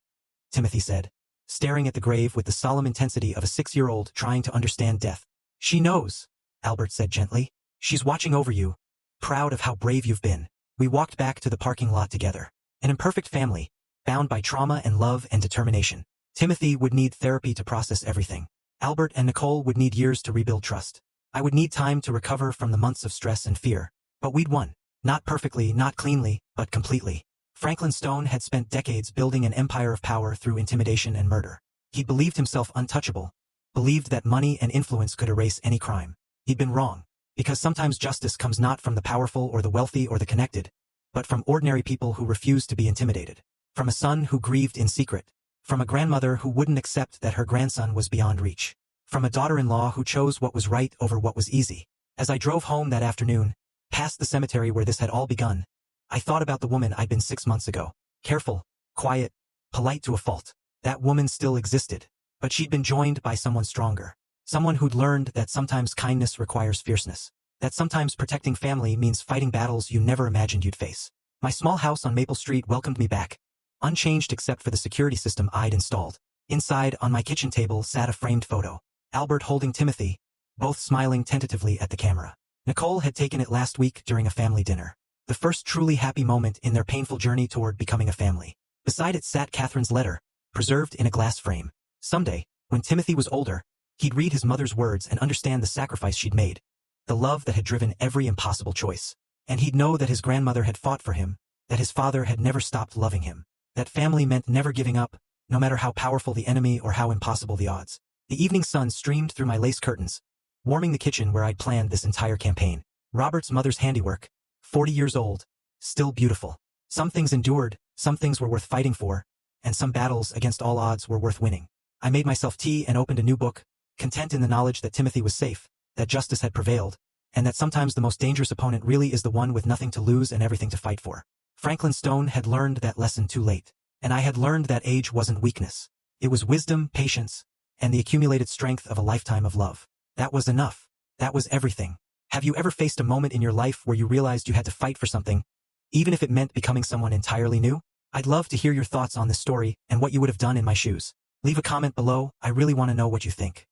Timothy said, staring at the grave with the solemn intensity of a 6-year-old trying to understand death. "She knows," Albert said gently. "She's watching over you, proud of how brave you've been." We walked back to the parking lot together. An imperfect family, bound by trauma and love and determination. Timothy would need therapy to process everything. Albert and Nicole would need years to rebuild trust. I would need time to recover from the months of stress and fear. But we'd won. Not perfectly, not cleanly, but completely. Franklin Stone had spent decades building an empire of power through intimidation and murder. He believed himself untouchable, believed that money and influence could erase any crime. He'd been wrong, because sometimes justice comes not from the powerful or the wealthy or the connected, but from ordinary people who refused to be intimidated. From a son who grieved in secret. From a grandmother who wouldn't accept that her grandson was beyond reach. From a daughter-in-law who chose what was right over what was easy. As I drove home that afternoon, past the cemetery where this had all begun, I thought about the woman I'd been 6 months ago. Careful, quiet, polite to a fault. That woman still existed, but she'd been joined by someone stronger. Someone who'd learned that sometimes kindness requires fierceness. That sometimes protecting family means fighting battles you never imagined you'd face. My small house on Maple Street welcomed me back, unchanged except for the security system I'd installed. Inside, on my kitchen table, sat a framed photo. Albert holding Timothy, both smiling tentatively at the camera. Nicole had taken it last week during a family dinner. The first truly happy moment in their painful journey toward becoming a family. Beside it sat Catherine's letter, preserved in a glass frame. Someday, when Timothy was older, he'd read his mother's words and understand the sacrifice she'd made, the love that had driven every impossible choice. And he'd know that his grandmother had fought for him, that his father had never stopped loving him. That family meant never giving up, no matter how powerful the enemy or how impossible the odds. The evening sun streamed through my lace curtains, warming the kitchen where I'd planned this entire campaign. Robert's mother's handiwork, 40 years old, still beautiful. Some things endured, some things were worth fighting for, and some battles against all odds were worth winning. I made myself tea and opened a new book, content in the knowledge that Timothy was safe, that justice had prevailed, and that sometimes the most dangerous opponent really is the one with nothing to lose and everything to fight for. Franklin Stone had learned that lesson too late, and I had learned that age wasn't weakness. It was wisdom, patience, and the accumulated strength of a lifetime of love. That was enough. That was everything. Have you ever faced a moment in your life where you realized you had to fight for something, even if it meant becoming someone entirely new? I'd love to hear your thoughts on this story and what you would have done in my shoes. Leave a comment below, I really want to know what you think.